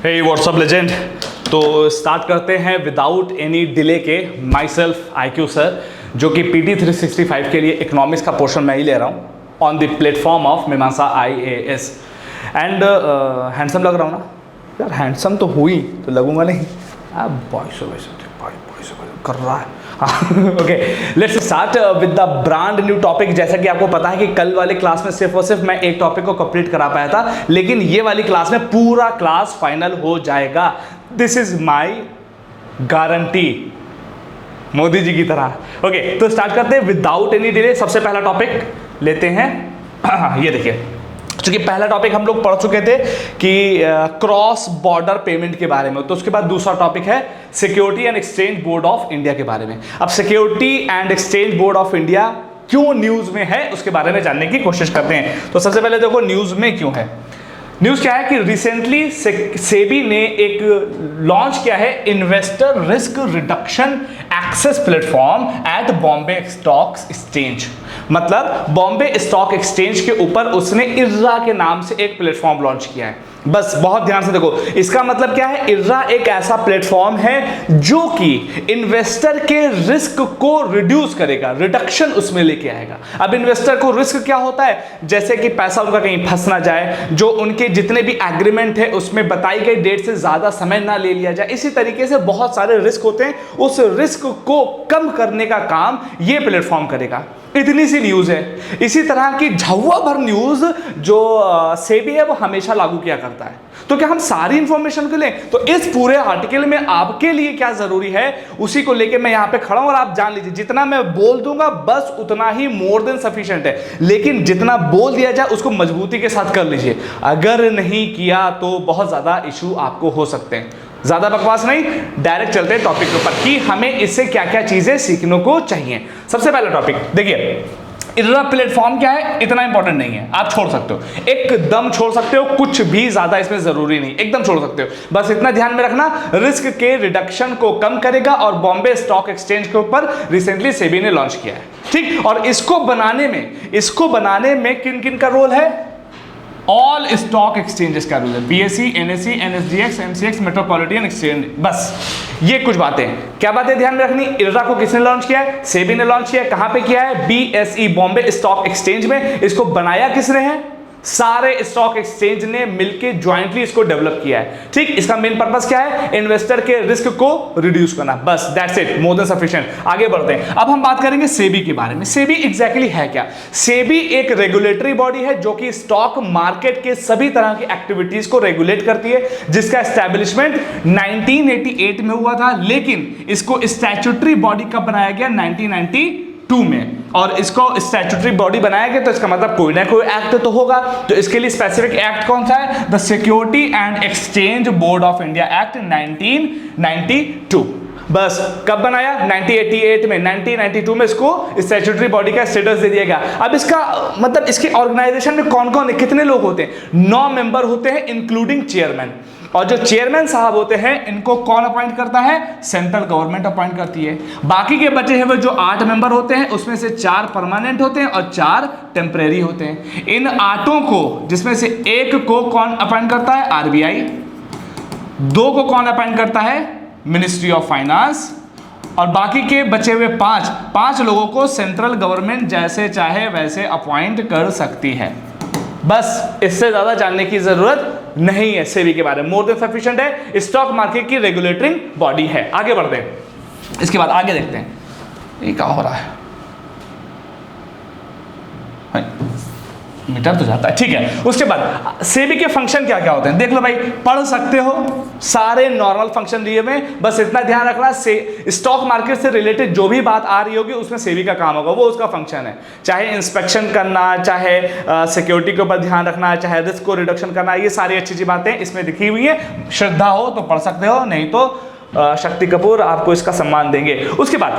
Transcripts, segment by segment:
हे WhatsApp legend. तो start करते हैं विदाउट एनी डिले के माई सेल्फ IQ सर, जो कि PT 365 के लिए इकोनॉमिक्स का पोर्शन मैं ही ले रहा हूँ ऑन द प्लेटफॉर्म ऑफ मीमांसा IAS। एंड हैंडसम लग रहा हूँ ना यार? हैंडसम तो हुई तो लगूंगा नहीं। बॉयस कर रहा है। Okay, let's start with the brand new topic. जैसा कि आपको पता है कि कल वाले क्लास में सिर्फ और सिर्फ मैं एक टॉपिक को कंप्लीट करा पाया था, लेकिन ये वाली क्लास में पूरा क्लास फाइनल हो जाएगा। This is my guarantee, Modi ji की तरह। ओके, तो स्टार्ट करते हैं विदाउट एनी डिले। सबसे पहला टॉपिक लेते हैं। ये देखिए, क्योंकि पहला टॉपिक हम लोग पढ़ चुके थे कि क्रॉस बॉर्डर पेमेंट के बारे में, तो उसके बाद दूसरा टॉपिक है security and exchange board of India के बारे में। अब security and exchange board of India क्यों न्यूज में है उसके बारे में जानने की कोशिश करते हैं। तो सबसे पहले देखो न्यूज में क्यों है। न्यूज क्या है कि रिसेंटली सेबी ने एक लॉन्च किया है investor risk reduction access platform at Bombay stock exchange. मतलब बॉम्बे स्टॉक एक्सचेंज के ऊपर उसने इर्रा के नाम से एक प्लेटफॉर्म लॉन्च किया है। बस बहुत ध्यान से देखो, इसका मतलब क्या है? इर्रा एक ऐसा प्लेटफॉर्म है जो कि इन्वेस्टर के रिस्क को रिड्यूस करेगा, रिडक्शन उसमें लेके आएगा। अब इन्वेस्टर को रिस्क क्या होता है? जैसे कि पैसा उनका कहीं फंस ना जाए, जो उनके जितने भी एग्रीमेंट है उसमें बताई गई डेट से ज्यादा समय ना ले लिया जाए। इसी तरीके से बहुत सारे रिस्क होते हैं, उस रिस्क को कम करने का काम ये प्लेटफॉर्म करेगा। इतनी सी न्यूज है। इसी तरह की झव्वा भर न्यूज जो सेबी है वो हमेशा लागू किया करता है। तो क्या हम सारी इंफॉर्मेशन को लें? तो इस पूरे आर्टिकल में आपके लिए क्या जरूरी है उसी को लेके मैं यहां पे खड़ा हूं, और आप जान लीजिए जितना मैं बोल दूंगा बस उतना ही मोर देन सफिशिएंट है। लेकिन जितना बोल दिया जाए उसको मजबूती के साथ कर लीजिए। अगर नहीं किया तो बहुत ज्यादा इशू आपको हो सकते हैं। ज्यादा बकवास नहीं, डायरेक्ट चलते हैं टॉपिक के ऊपर कि हमें इससे क्या क्या चीजें सीखने को चाहिए। सबसे पहला टॉपिक देखिए, इर्रा प्लेटफॉर्म क्या है इतना इंपॉर्टेंट नहीं है, आप छोड़ सकते हो, एकदम छोड़ सकते हो, कुछ भी ज्यादा इसमें जरूरी नहीं, एकदम छोड़ सकते हो। बस इतना ध्यान में रखना, रिस्क के रिडक्शन को कम करेगा और बॉम्बे स्टॉक एक्सचेंज के ऊपर रिसेंटली सेबी ने लॉन्च किया है। ठीक, और इसको बनाने में किन किन का रोल है? ऑल स्टॉक एक्सचेंजेस का रूल है, BSE, NSE, NSDX, MCX, metropolitan exchange. बस ये कुछ बातें, क्या बातें ध्यान में रखनी? इर्रा को किसने लॉन्च किया है? सेबी ने लॉन्च किया है। कहां पे किया है? BSE, बॉम्बे स्टॉक एक्सचेंज में। इसको बनाया किसने है? सारे स्टॉक एक्सचेंज ने मिलकर ज्वाइंटली इसको डेवलप किया है। ठीक, इसका मेन पर्पस क्या है? इन्वेस्टर के रिस्क को रिड्यूस करना। बस that's it, more than sufficient. आगे बढ़ते हैं। अब हम बात करेंगे सेबी के बारे में। सेबी एग्जैक्टली है क्या? सेबी एक रेगुलेटरी बॉडी है जो कि स्टॉक मार्केट के सभी तरह की एक्टिविटीज को रेगुलेट करती है, जिसका एस्टैब्लिशमेंट 1988 में हुआ था, लेकिन इसको स्टैट्यूटरी बॉडी कब बनाया गया? 1992 में। और इसको स्टैट्यूटरी बॉडी बनाया गया तो इसका मतलब कोई ना कोई एक्ट तो होगा। तो इसके लिए स्पेसिफिक एक्ट कौन सा है? The security and exchange board of India act 1992। बस कब बनाया? 1988 में। 1992 में इसको स्टैट्यूटरी बॉडी का स्टेटस दे दिया गया। अब इसका मतलब इसके ऑर्गेनाइजेशन में कौन कौन है, कितने लोग होते हैं? 9 मेंबर होते हैं इंक्लूडिंग चेयरमैन। और जो चेयरमैन साहब होते हैं इनको कौन अपॉइंट करता है? सेंट्रल गवर्नमेंट अपॉइंट करती है। बाकी के बचे हुए जो 8 मेंबर होते हैं उसमें से 4 परमानेंट होते हैं और 4 टेम्परेरी होते हैं। इन 8 को, जिसमें से एक को कौन अपॉइंट करता है? RBI। 2 को कौन अपॉइंट करता है? Ministry of finance. और बाकी के बचे हुए 5 लोगों को सेंट्रल गवर्नमेंट जैसे चाहे वैसे अपॉइंट कर सकती है। बस इससे ज्यादा जानने की जरूरत नहीं है सेबी के बारे में, मोर देन सफिशिएंट है। स्टॉक मार्केट की रेगुलेटरिंग बॉडी है। आगे बढ़ते हैं, इसके बाद आगे देखते हैं ये क्या हो रहा है। मीटर तो जाता है, ठीक है। उसके बाद सेबी के फंक्शन क्या क्या होते हैं देख लो भाई, पढ़ सकते हो, सारे नॉर्मल फंक्शन दिए हुए। बस इतना ध्यान रखना, स्टॉक मार्केट से रिलेटेड जो भी बात आ रही होगी उसमें सेबी का काम होगा, वो उसका फंक्शन है। चाहे इंस्पेक्शन करना, चाहे सिक्योरिटी के ऊपर ध्यान रखना, चाहे रिस्क को रिडक्शन करना, ये सारी अच्छी अच्छी बातें इसमें लिखी हुई है। श्रद्धा हो तो पढ़ सकते हो, नहीं तो शक्ति कपूर आपको इसका सम्मान देंगे। उसके बाद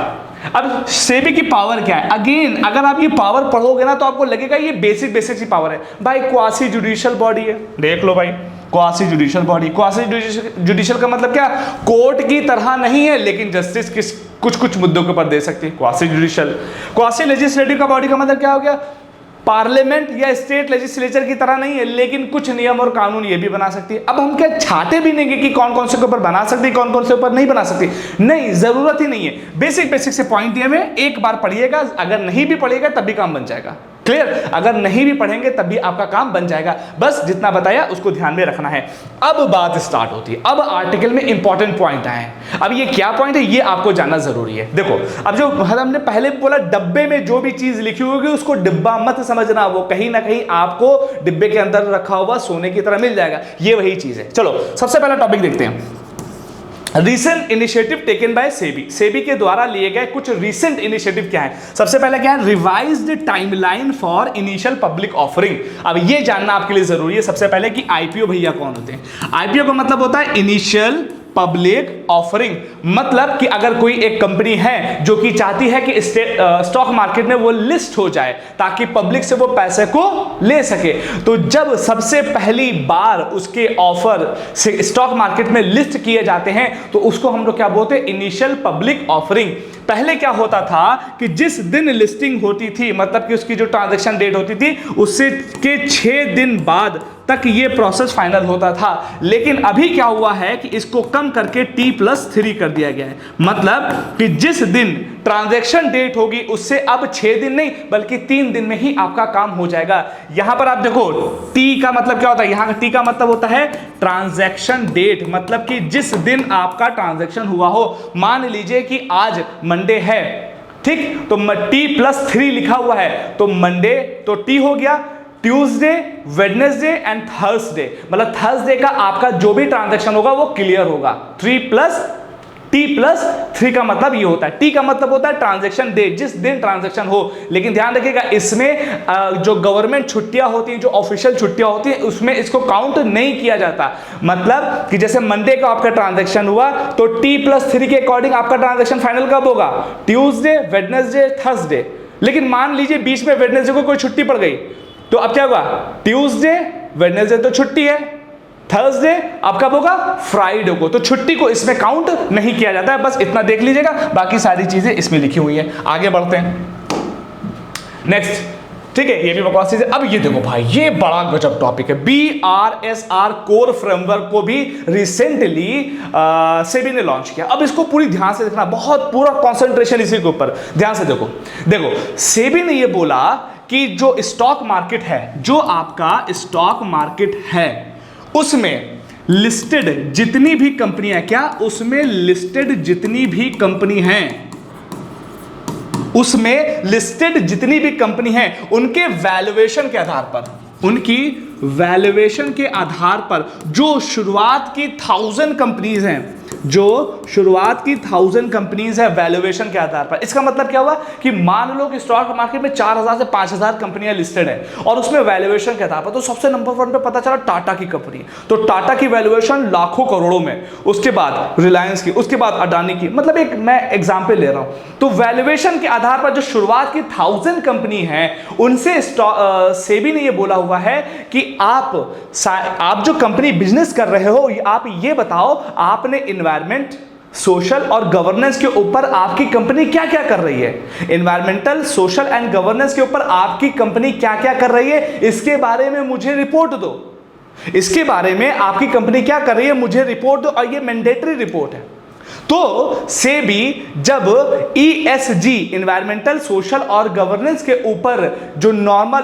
अब सेबी की पावर क्या है? अगेन अगर आप ये पावर पढ़ोगे ना तो आपको लगेगा ये बेसिक सी पावर है। भाई क्वासी जुडिशियल बॉडी है, देख लो भाई, quasi judicial body. Quasi judicial का मतलब क्या? कोर्ट की तरह नहीं है लेकिन जस्टिस कुछ मुद्दों के ऊपर दे सकती है, क्वासी जुडिशियल। क्वासी लेजिस्लेटिव का बॉडी का मतलब क्या हो गया? पार्लियामेंट या स्टेट लेजिस्लेचर की तरह नहीं है, लेकिन कुछ नियम और कानून ये भी बना सकती है। अब हम क्या छाटे भी नहीं कि कौन कौन से के ऊपर बना सकती है, कौन कौन से ऊपर नहीं बना सकती, नहीं, जरूरत ही नहीं है। बेसिक से पॉइंट दिए हुए, एक बार पढ़िएगा, अगर नहीं भी पढ़िएगा तब भी काम बन जाएगा। क्लियर? अगर नहीं भी पढ़ेंगे तब भी आपका काम बन जाएगा, बस जितना बताया उसको ध्यान में रखना है। अब बात स्टार्ट होती है, अब आर्टिकल में इंपॉर्टेंट पॉइंट आए हैं। अब ये क्या पॉइंट है ये आपको जानना जरूरी है। देखो, अब जो हमने पहले बोला, डब्बे में जो भी चीज लिखी होगी उसको डिब्बा मत समझना, वो कहीं ना कहीं आपको डिब्बे के अंदर रखा हुआ सोने की तरह मिल जाएगा, ये वही चीज है। चलो सबसे पहला टॉपिक देखते हैं, recent initiative taken by SEBI. SEBI के द्वारा लिए गए कुछ रिसेंट इनिशिएटिव क्या है। सबसे पहले क्या है, revised timeline for initial public offering. अब ये जानना आपके लिए जरूरी है सबसे पहले कि आईपीओ भैया कौन होते हैं। आईपीओ का मतलब होता है इनिशियल पब्लिक ऑफरिंग, मतलब कि अगर कोई एक कंपनी है जो कि चाहती है कि स्टॉक मार्केट में वो लिस्ट हो जाए ताकि पब्लिक से वो पैसे को ले सके, तो जब सबसे पहली बार उसके ऑफर से स्टॉक मार्केट में लिस्ट किए जाते हैं तो उसको हम लोग क्या बोलते हैं, इनिशियल पब्लिक ऑफरिंग। पहले क्या होता था कि जिस दिन लिस्टिंग होती थी, मतलब कि उसकी जो ट्रांजैक्शन डेट होती थी उससे के 6 दिन बाद तक ये प्रोसेस फाइनल होता था, लेकिन अभी क्या हुआ है कि इसको कम करके T+3 कर दिया गया है। मतलब कि जिस दिन ट्रांजैक्शन डेट होगी उससे अब 6 दिन नहीं बल्कि 3 दिन में ही आपका काम हो जाएगा। यहां पर आप देखो, T का मतलब क्या होता है, यहां का T का मतलब होता है ट्रांजैक्शन डेट, मतलब कि जिस दिन आपका ट्रांजैक्शन हुआ हो। मान लीजिए कि आज मंडे है, ठीक, तो T+3 लिखा हुआ है, तो मंडे तो T हो गया, ट्यूसडे, वेडनेसडे एंड थर्सडे, मतलब थर्सडे का आपका जो भी ट्रांजैक्शन होगा वो क्लियर होगा। T+3 का मतलब ये होता है। T का मतलब होता है ट्रांजैक्शन डेट, जिस दिन ट्रांजैक्शन हो। लेकिन ध्यान रखिएगा, इसमें जो गवर्नमेंट छुट्टियां होती हैं, जो ऑफिशियल छुट्टियां होती हैं, उसमें इसको काउंट नहीं किया जाता। मतलब कि जैसे मंडे का आपका ट्रांजैक्शन हुआ तो T+3 के अकॉर्डिंग आपका ट्रांजैक्शन फाइनल कब होगा, ट्यूसडे, वेडनेसडे, थर्सडे। लेकिन मान लीजिए बीच में वेडनेसडे को कोई छुट्टी पड़ गई, तो अब क्या होगा, ट्यूसडे, वेडनेसडे तो छुट्टी है, थर्सडे अब कब होगा, फ्राइडे को। तो छुट्टी को इसमें काउंट नहीं किया जाता है, बस इतना देख लीजिएगा, बाकी सारी चीजें इसमें लिखी हुई है। आगे बढ़ते हैं, नेक्स्ट, ठीक है, ये भी बकवास चीज है। अब ये देखो भाई, ये बड़ा गजब टॉपिक है, BRSR कोर फ्रेमवर्क को भी रिसेंटली सेबी ने लॉन्च किया। अब इसको पूरी ध्यान से देखना, बहुत पूरा कॉन्सेंट्रेशन इसी के ऊपर, ध्यान से देखो। सेबी ने ये बोला कि जो स्टॉक मार्केट है, जो आपका स्टॉक मार्केट है, उसमें लिस्टेड जितनी भी कंपनियां, क्या उसमें लिस्टेड जितनी भी कंपनी हैं, उसमें लिस्टेड जितनी भी कंपनी हैं, उनके वैल्यूएशन के आधार पर, उनकी वैल्यूएशन के आधार पर जो शुरुआत की 1000 कंपनीज हैं, जो शुरुआत की 1000 कंपनीज है, वैल्यूएशन के आधार पर। इसका मतलब क्या हुआ कि मान लो कि स्टॉक मार्केट में 4000 से 5000 कंपनियां लिस्टेड है और उसमें वैल्यूएशन के आधार पर, तो सबसे नंबर 1 पे पता चला टाटा की कंपनी, तो टाटा की वैल्यूएशन लाखों करोड़ों में, उसके बाद रिलायंस की, उसके बाद अडानी की, मतलब एक मैं एग्जाम्पल ले रहा हूं। तो वैल्यूएशन के आधार पर जो शुरुआत की 1000 कंपनी है, उनसे सेबी ने ये बोला हुआ है कि आप जो कंपनी बिजनेस कर रहे हो, आप ये बताओ आपने एनवायरमेंट, सोशल और गवर्नेंस के ऊपर आपकी कंपनी क्या क्या कर रही है। एनवायरमेंटल, सोशल एंड गवर्नेंस के ऊपर आपकी कंपनी क्या क्या कर रही है, इसके बारे में मुझे रिपोर्ट दो। इसके बारे में आपकी कंपनी क्या कर रही है मुझे रिपोर्ट दो, और ये मैंडेटरी रिपोर्ट है। तो सेबी जब ESG, एनवायरमेंटल, सोशल और गवर्नेंस के ऊपर जो नॉर्मल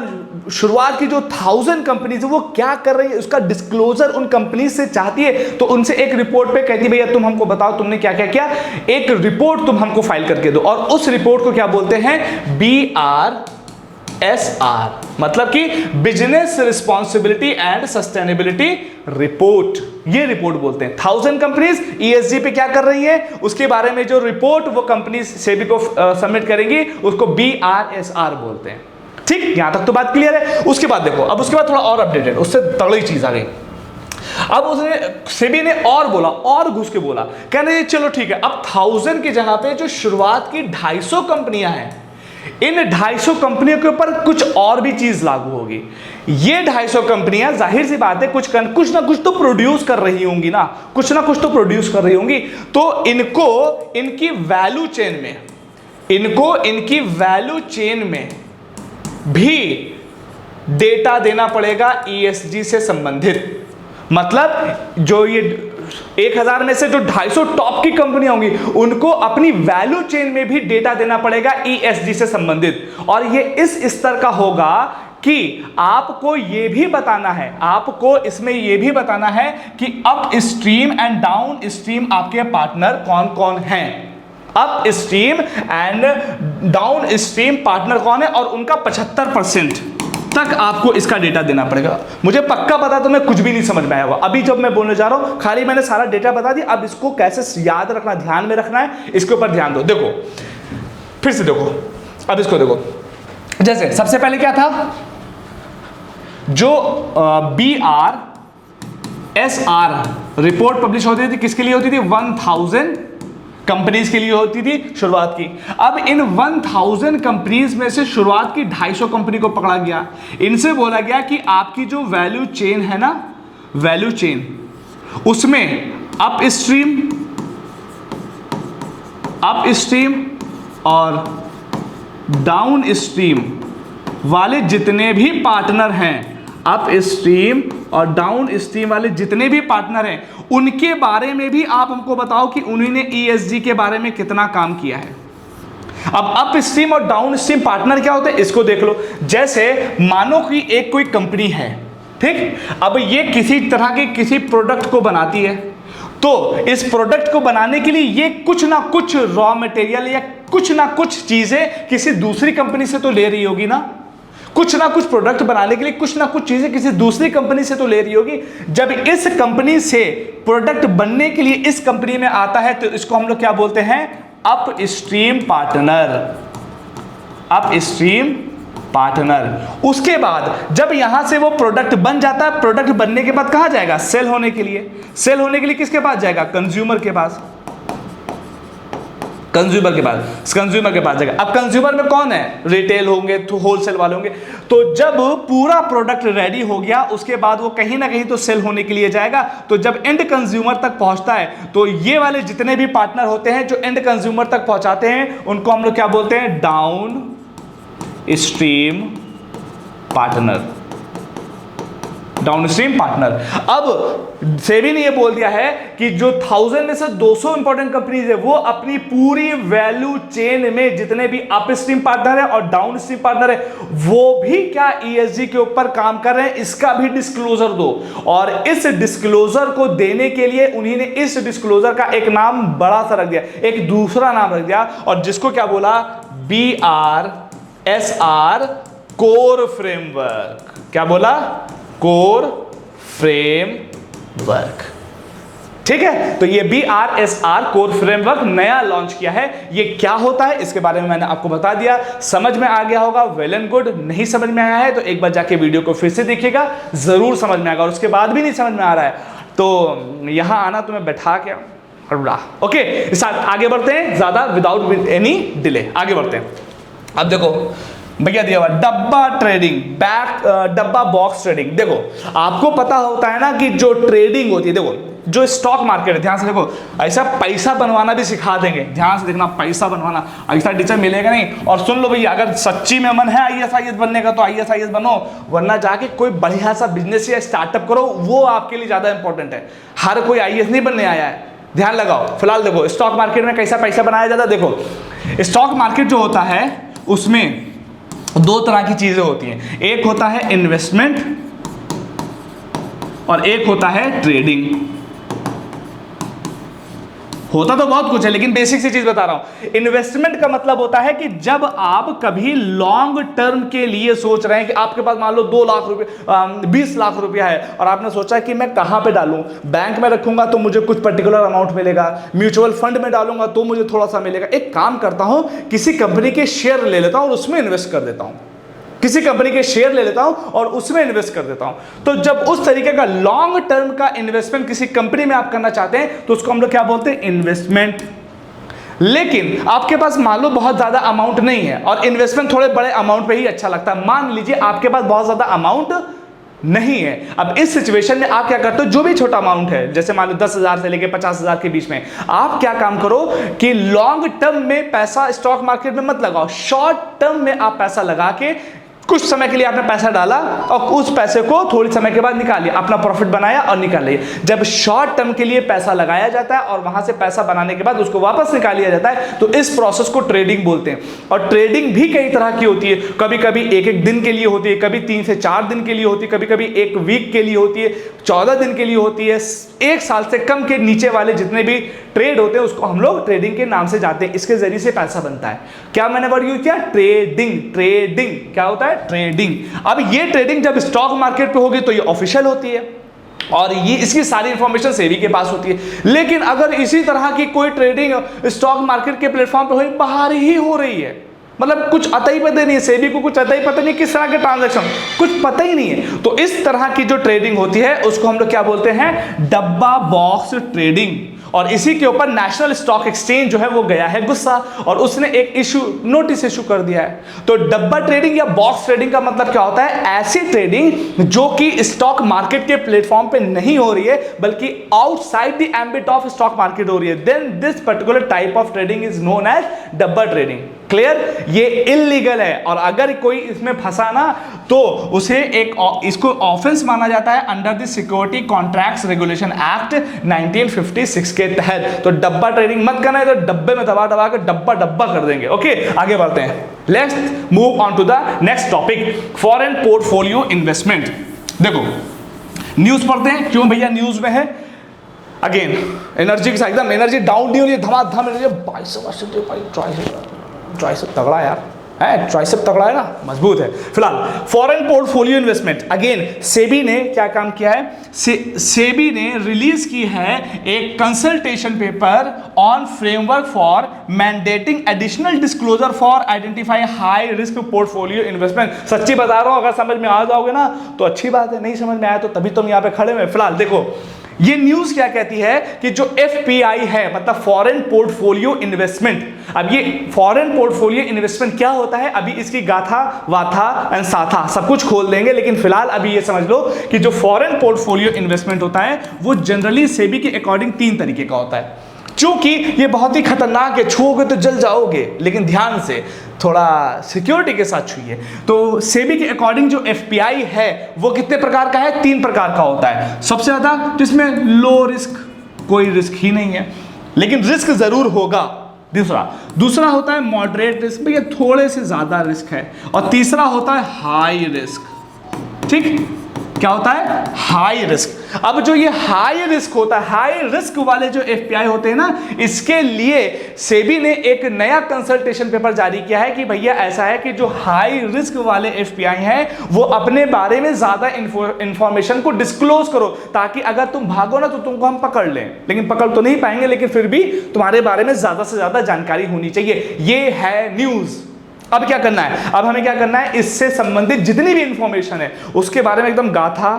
शुरुआत की जो 1000 कंपनीज है वो क्या कर रही है, उसका डिस्क्लोजर उन कंपनीज से चाहती है, तो उनसे एक रिपोर्ट पे कहती है भैया तुम हमको बताओ तुमने क्या क्या किया, एक रिपोर्ट तुम हमको फाइल करके दो। और उस रिपोर्ट को क्या बोलते हैं, BRSR, मतलब कि business responsibility and sustainability report, ये रिपोर्ट बोलते हैं। 1000 कंपनीज ESG पे क्या कर रही है, उसके बारे में जो रिपोर्ट वो कंपनी सेबी को सबमिट करेंगी, उसको BRSR बोलते हैं। ठीक, यहां तक तो बात क्लियर है। उसके बाद देखो, अब उसके बाद थोड़ा और अपडेटेड, उससे तगड़ी चीज आ गई। अब उसने सेबी ने और बोला, और घुस के बोला, कहने चलो ठीक है, अब 1000 की जगह पे जो शुरुआत की 250 कंपनियां हैं, इन 250 कंपनियों के ऊपर कुछ और भी चीज लागू होगी। ये 250 कंपनियां जाहिर सी बात है कुछ ना कुछ तो प्रोड्यूस कर रही होंगी ना, कुछ ना कुछ तो प्रोड्यूस कर रही होंगी, तो इनको इनकी वैल्यू चेन में भी डेटा देना पड़ेगा ESG से संबंधित। मतलब जो ये 1000 में से जो 250 टॉप की कंपनी होंगी उनको अपनी वैल्यू चेन में भी डेटा देना पड़ेगा ESG से संबंधित। और ये इस स्तर का होगा कि आपको ये भी बताना है, आपको इसमें ये भी बताना है कि up stream and down stream आपके पार्टनर कौन कौन हैं। Up stream and down stream partner कौन है और उनका 75% तक आपको इसका डेटा देना पड़ेगा। मुझे पक्का पता तो मैं कुछ भी नहीं समझ में आया होगा। अभी जब मैं बोलने जा रहा हूं खाली मैंने सारा डेटा बता दिया, अब इसको कैसे याद रखना, ध्यान में रखना है, इसके ऊपर ध्यान दो। देखो फिर से देखो, अब इसको देखो। जैसे सबसे पहले क्या था, जो BRSR रिपोर्ट पब्लिश होती थी, किसके लिए होती थी? 1000 कंपनीज के लिए होती थी शुरुआत की। अब इन 1000 कंपनीज में से शुरुआत की 250 कंपनी को पकड़ा गया। इनसे बोला गया कि आपकी जो वैल्यू चेन है ना, वैल्यू चेन, उसमें अप स्ट्रीम और डाउन स्ट्रीम वाले जितने भी पार्टनर हैं, अप स्ट्रीम और डाउन स्ट्रीम वाले जितने भी पार्टनर हैं, उनके बारे में भी आप हमको बताओ कि उन्होंने ESG के बारे में कितना काम किया है। अब अप स्ट्रीम और डाउन स्ट्रीम पार्टनर क्या होते हैं, इसको देख लो। जैसे मानो कि एक कोई कंपनी है, ठीक, अब ये किसी तरह के किसी प्रोडक्ट को बनाती है, तो इस प्रोडक्ट को बनाने के लिए ये कुछ ना कुछ रॉ मटेरियल या कुछ ना कुछ चीजें किसी दूसरी कंपनी से तो ले रही होगी ना। कुछ ना कुछ प्रोडक्ट बनाने के लिए कुछ ना कुछ चीजें किसी दूसरी कंपनी से तो ले रही होगी। जब इस कंपनी से प्रोडक्ट बनने के लिए इस कंपनी में आता है तो इसको हम लोग क्या बोलते हैं? Up stream partner. Up stream partner. उसके बाद जब यहां से वो प्रोडक्ट बन जाता है, प्रोडक्ट बनने के बाद कहां जाएगा? सेल होने के लिए। सेल होने के लिए किसके पास जाएगा? कंज्यूमर के पास। कंज्यूमर के पास, कंज्यूमर के पास जाएगा। अब कंज्यूमर में कौन है? रिटेल होंगे, तो होलसेल वाले होंगे। तो जब पूरा प्रोडक्ट रेडी हो गया उसके बाद वो कहीं ना कहीं तो सेल होने के लिए जाएगा। तो जब एंड कंज्यूमर तक पहुंचता है तो ये वाले जितने भी पार्टनर होते हैं जो एंड कंज्यूमर तक पहुंचाते हैं उनको हम लोग क्या बोलते हैं? Down stream partner. Downstream partner. अब सेबी ने ये बोल दिया है कि जो 1000 में से 200 इंपॉर्टेंट कंपनीज है वो अपनी पूरी वैल्यू चेन में जितने भी अपस्ट्रीम पार्टनर है और डाउनस्ट्रीम पार्टनर है वो भी क्या ESG के ऊपर काम कर रहे हैं, इसका भी डिस्क्लोजर दो। और इस डिस्क्लोजर को देने के लिए उन्हीं ने इस डिस्क्लोजर का एक नाम बड़ा सा रख दिया, एक दूसरा नाम रख दिया, और जिसको क्या बोला? BRSR core framework. क्या बोला? Core framework. ठीक है, तो ये BRSR कोर फ्रेमवर्क नया लॉन्च किया है। ये क्या होता है इसके बारे में मैंने आपको बता दिया। समझ में आ गया होगा, वेल एंड गुड। नहीं समझ में आया है तो एक बार जाके वीडियो को फिर से देखिएगा, जरूर समझ में आएगा। और उसके बाद भी नहीं समझ में आ रहा है तो यहां आना, तुम्हें बैठा के ओके। इस आगे बढ़ते हैं ज्यादा विदाउट एनी डिले, आगे बढ़ते हैं। अब देखो भैया दिया हुआ डब्बा ट्रेडिंग, डब्बा बॉक्स ट्रेडिंग। देखो आपको पता होता है ना कि जो ट्रेडिंग होती है, देखो जो स्टॉक मार्केट है, ध्यान से देखो, ऐसा पैसा बनवाना भी सिखा देंगे। ध्यान से देखना, पैसा बनवाना ऐसा टीचर मिलेगा नहीं। और सुन लो भैया, अगर सच्ची में मन है IAS बनने का तो IAS बनो, वरना जाके कोई बढ़िया सा बिजनेस या स्टार्टअप करो, वो आपके लिए ज्यादा इंपॉर्टेंट है। हर कोई IAS नहीं बनने आया है, ध्यान लगाओ। फिलहाल देखो स्टॉक मार्केट में कैसा पैसा बनाया जाता है। देखो स्टॉक मार्केट जो होता है उसमें दो तरह की चीजें होती हैं, एक होता है इन्वेस्टमेंट और एक होता है ट्रेडिंग। होता तो बहुत कुछ है लेकिन बेसिक सी चीज बता रहा हूं। इन्वेस्टमेंट का मतलब होता है कि जब आप कभी लॉन्ग टर्म के लिए सोच रहे हैं कि आपके पास मान लो 2 लाख रुपए 20 लाख रुपया है और आपने सोचा कि मैं कहां पे डालूं, बैंक में रखूंगा तो मुझे कुछ पर्टिकुलर अमाउंट मिलेगा, म्यूचुअल फंड में डालूंगा तो मुझे थोड़ा सा मिलेगा। एक काम करता हूं, किसी कंपनी के शेयर ले लेता हूं और उसमें इन्वेस्ट कर देता हूं, किसी कंपनी के शेयर ले लेता हूं और उसमें इन्वेस्ट कर देता हूं। तो जब उस तरीके का लॉन्ग टर्म का इन्वेस्टमेंट किसी कंपनी में आप करना चाहते हैं तो उसको हम लोग क्या बोलते हैं? इन्वेस्टमेंट। लेकिन आपके पास मान लो बहुत ज्यादा अमाउंट नहीं है और इन्वेस्टमेंट थोड़े बड़े अमाउंट पे ही अच्छा लगता है। मान लीजिए आपके पास बहुत ज्यादा अमाउंट नहीं है। अब इस सिचुएशन में आप क्या करते हो? जो भी छोटा अमाउंट है, जैसे मान लो 10,000 से लेके 50,000 के बीच में, आप क्या काम करो कि लॉन्ग टर्म में पैसा स्टॉक मार्केट में मत लगाओ, शॉर्ट टर्म में आप पैसा लगा के कुछ समय के लिए आपने पैसा डाला और उस पैसे को थोड़ी समय के बाद निकाल लिया, अपना प्रॉफिट बनाया और निकाल लिया। जब शॉर्ट टर्म के लिए पैसा लगाया जाता है और वहां से पैसा बनाने के बाद उसको वापस निकाल लिया जाता है, तो इस प्रोसेस को ट्रेडिंग बोलते हैं। और ट्रेडिंग भी कई तरह की होती है, कभी कभी एक एक दिन के लिए होती है, कभी 3 से 4 दिन के लिए होती है, कभी कभी एक वीक के लिए होती है, 14 दिन के लिए होती है, 1 साल से कम के नीचे वाले जितने भी ट्रेड होते हैं उसको हम लोग ट्रेडिंग के नाम से जानते हैं। इसके जरिए से पैसा बनता है। क्या मैंने वर्ड यूज किया? ट्रेडिंग। ट्रेडिंग क्या होता है? ट्रेडिंग। अब ये ट्रेडिंग जब स्टॉक मार्केट पे होगी तो ये ऑफिशियल होती है और ये इसकी सारी इंफॉर्मेशन सेबी के पास होती है। लेकिन अगर इसी तरह की कोई ट्रेडिंग स्टॉक मार्केट के प्लेटफॉर्म पे हो, बाहर ही हो रही है, मतलब कुछ अता ही पता नहीं है, सेबी को कुछ अता ही पता नहीं किस तरह के ट्रांजैक्शन, कुछ पता ही नहीं है, तो इस तरह की जो ट्रेडिंग होती है उसको हम लोग क्या बोलते हैं? डब्बा बॉक्स ट्रेडिंग। और इसी के ऊपर नेशनल स्टॉक एक्सचेंज जो है वो गया है गुस्सा और उसने एक नोटिस इशू कर दिया है। तो डब्बा ट्रेडिंग या बॉक्स ट्रेडिंग का मतलब क्या होता है? ऐसी ट्रेडिंग जो कि स्टॉक मार्केट के प्लेटफॉर्म पे नहीं हो रही है बल्कि outside the ambit of stock market हो रही है, then this particular type of trading is known as dabba trading. Clear? ये इलीगल है और अगर कोई इसमें फंसा ना तो उसे इसको ऑफेंस माना जाता है under the security contracts regulation act 1956 के तहत। तो डब्बा ट्रेडिंग मत करना है, तो डब्बे में दबा दबा कर डब्बा डब्बा कर देंगे। ओके, आगे बढ़ते हैं। Let's move on to the next topic, foreign portfolio investment. देखो न्यूज पढ़ते हैं, क्यों भैया न्यूज में है? अगेन एनर्जी के साथ एकदम एनर्जी डाउन नहीं हो रही है, धमाधम एनर्जी, ट्राइसेप तगड़ा यार है, ट्राइसेप तगड़ा है ना, मजबूत है। फिलहाल foreign portfolio investment, again SEBI ने क्या काम किया है? सेबी ने रिलीज की है एक consultation paper on framework for mandating additional disclosure for identify high risk portfolio investment. सच्ची बता रहा हूं, अगर समझ में आ जाओगे ना तो अच्छी बात है, नहीं समझ में आया तो तभी तुम यहां पे खड़े हुए। फिलहाल देखो ये न्यूज क्या कहती है कि जो एफपीआई है मतलब फॉरेन पोर्टफोलियो इन्वेस्टमेंट, अब ये फॉरेन पोर्टफोलियो इन्वेस्टमेंट क्या होता है, अभी इसकी गाथा वाथा एंड साथा सब कुछ खोल देंगे, लेकिन फिलहाल अभी ये समझ लो कि जो फॉरेन पोर्टफोलियो इन्वेस्टमेंट होता है वो जनरली सेबी के अकॉर्डिंग 3 तरीके का होता है। क्योंकि ये बहुत ही खतरनाक है, छूओगे तो जल जाओगे, लेकिन ध्यान से थोड़ा सिक्योरिटी के साथ छूइए। तो सेबी के अकॉर्डिंग जो एफपीआई है वो कितने प्रकार का है? 3 प्रकार का होता है। सबसे ज्यादा जिसमें लो रिस्क, कोई रिस्क ही नहीं है लेकिन रिस्क जरूर होगा। दूसरा होता है मॉडरेट रिस्क, भैया थोड़े से ज्यादा रिस्क है। और तीसरा होता है हाई रिस्क। ठीक, क्या होता है? High risk. अब जो ये हाई रिस्क होता है, हाई रिस्क वाले जो एफपीआई होते हैं ना, इसके लिए सेबी ने एक नया कंसल्टेशन पेपर जारी किया है कि भैया ऐसा है कि जो हाई रिस्क वाले एफपीआई हैं वो अपने बारे में ज्यादा इंफॉर्मेशन को डिस्क्लोज करो, ताकि अगर तुम भागो ना तो तुमको हम पकड़ लें, लेकिन पकड़ तो नहीं पाएंगे लेकिन फिर भी तुम्हारे बारे में ज्यादा से ज्यादा जानकारी होनी चाहिए। ये है न्यूज। अब क्या करना है? अब हमें क्या करना है? इससे संबंधित जितनी भी इंफॉर्मेशन है उसके बारे में एकदम गाथा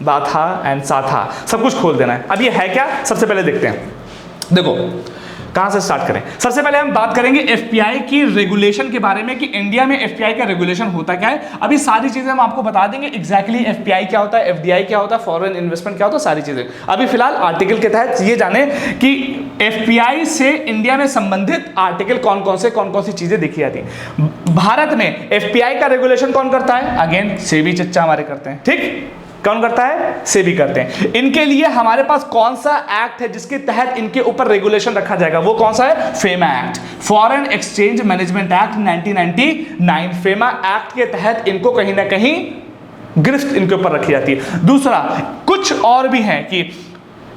बाथा एंड साथा सब कुछ खोल देना है। अब ये है क्या, सबसे पहले देखते हैं। देखो कहां से स्टार्ट करें? सबसे पहले हम बात करेंगे एफपीआई की रेगुलेशन के बारे में कि इंडिया में एफपीआई का रेगुलेशन होता क्या है। अभी सारी चीजें हम आपको बता देंगे, एग्जैक्टली एफपीआई क्या होता है, एफडीआई क्या होता है, फॉरेन इन्वेस्टमेंट क्या होता है, सारी चीजें। अभी फिलहाल आर्टिकल के तहत ये जाने कि एफपीआई से इंडिया में संबंधित आर्टिकल कौन कौन सी चीजें देखी जाती है। भारत में एफपीआई का रेगुलेशन कौन करता है? अगेन सेबी चच्चा हमारे करते हैं। ठीक, कौन करता है? सेबी करते हैं। इनके लिए हमारे पास कौन सा एक्ट है जिसके तहत इनके ऊपर रेगुलेशन रखा जाएगा? वो कौन सा है? FEMA act, foreign exchange management act 1999। FEMA act के तहत इनको कहीं ना कहीं गिरफ्त इनके ऊपर रखी जाती है। दूसरा कुछ और भी है कि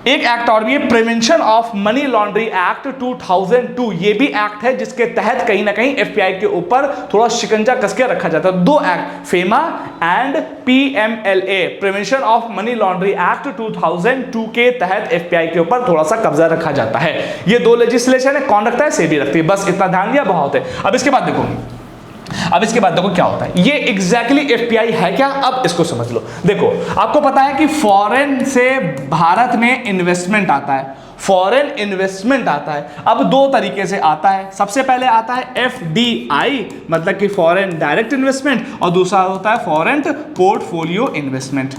एक एक्ट और भी है, prevention of money laundering act 2002। ये भी एक्ट है जिसके तहत कहीं ना कहीं एफपीआई के ऊपर थोड़ा शिकंजा कस के रखा जाता है। 2 act, FEMA and PMLA, prevention of money laundering act 2002 के तहत एफपीआई के ऊपर थोड़ा सा कब्जा रखा जाता है। ये 2 लेजिस्लेशन है, कौन रखता है? सेबी रखती है। बस इतना ध्यान दिया, बहुत है। अब इसके बाद देखो क्या होता है, ये एग्जैक्टली एफपीआई है क्या, अब इसको समझ लो। देखो आपको पता है कि फॉरेन से भारत में इन्वेस्टमेंट आता है, फॉरेन इन्वेस्टमेंट आता है। अब 2 तरीके से आता है। सबसे पहले आता है एफडीआई मतलब कि फॉरेन डायरेक्ट इन्वेस्टमेंट, और दूसरा होता है फॉरेन पोर्टफोलियो इन्वेस्टमेंट।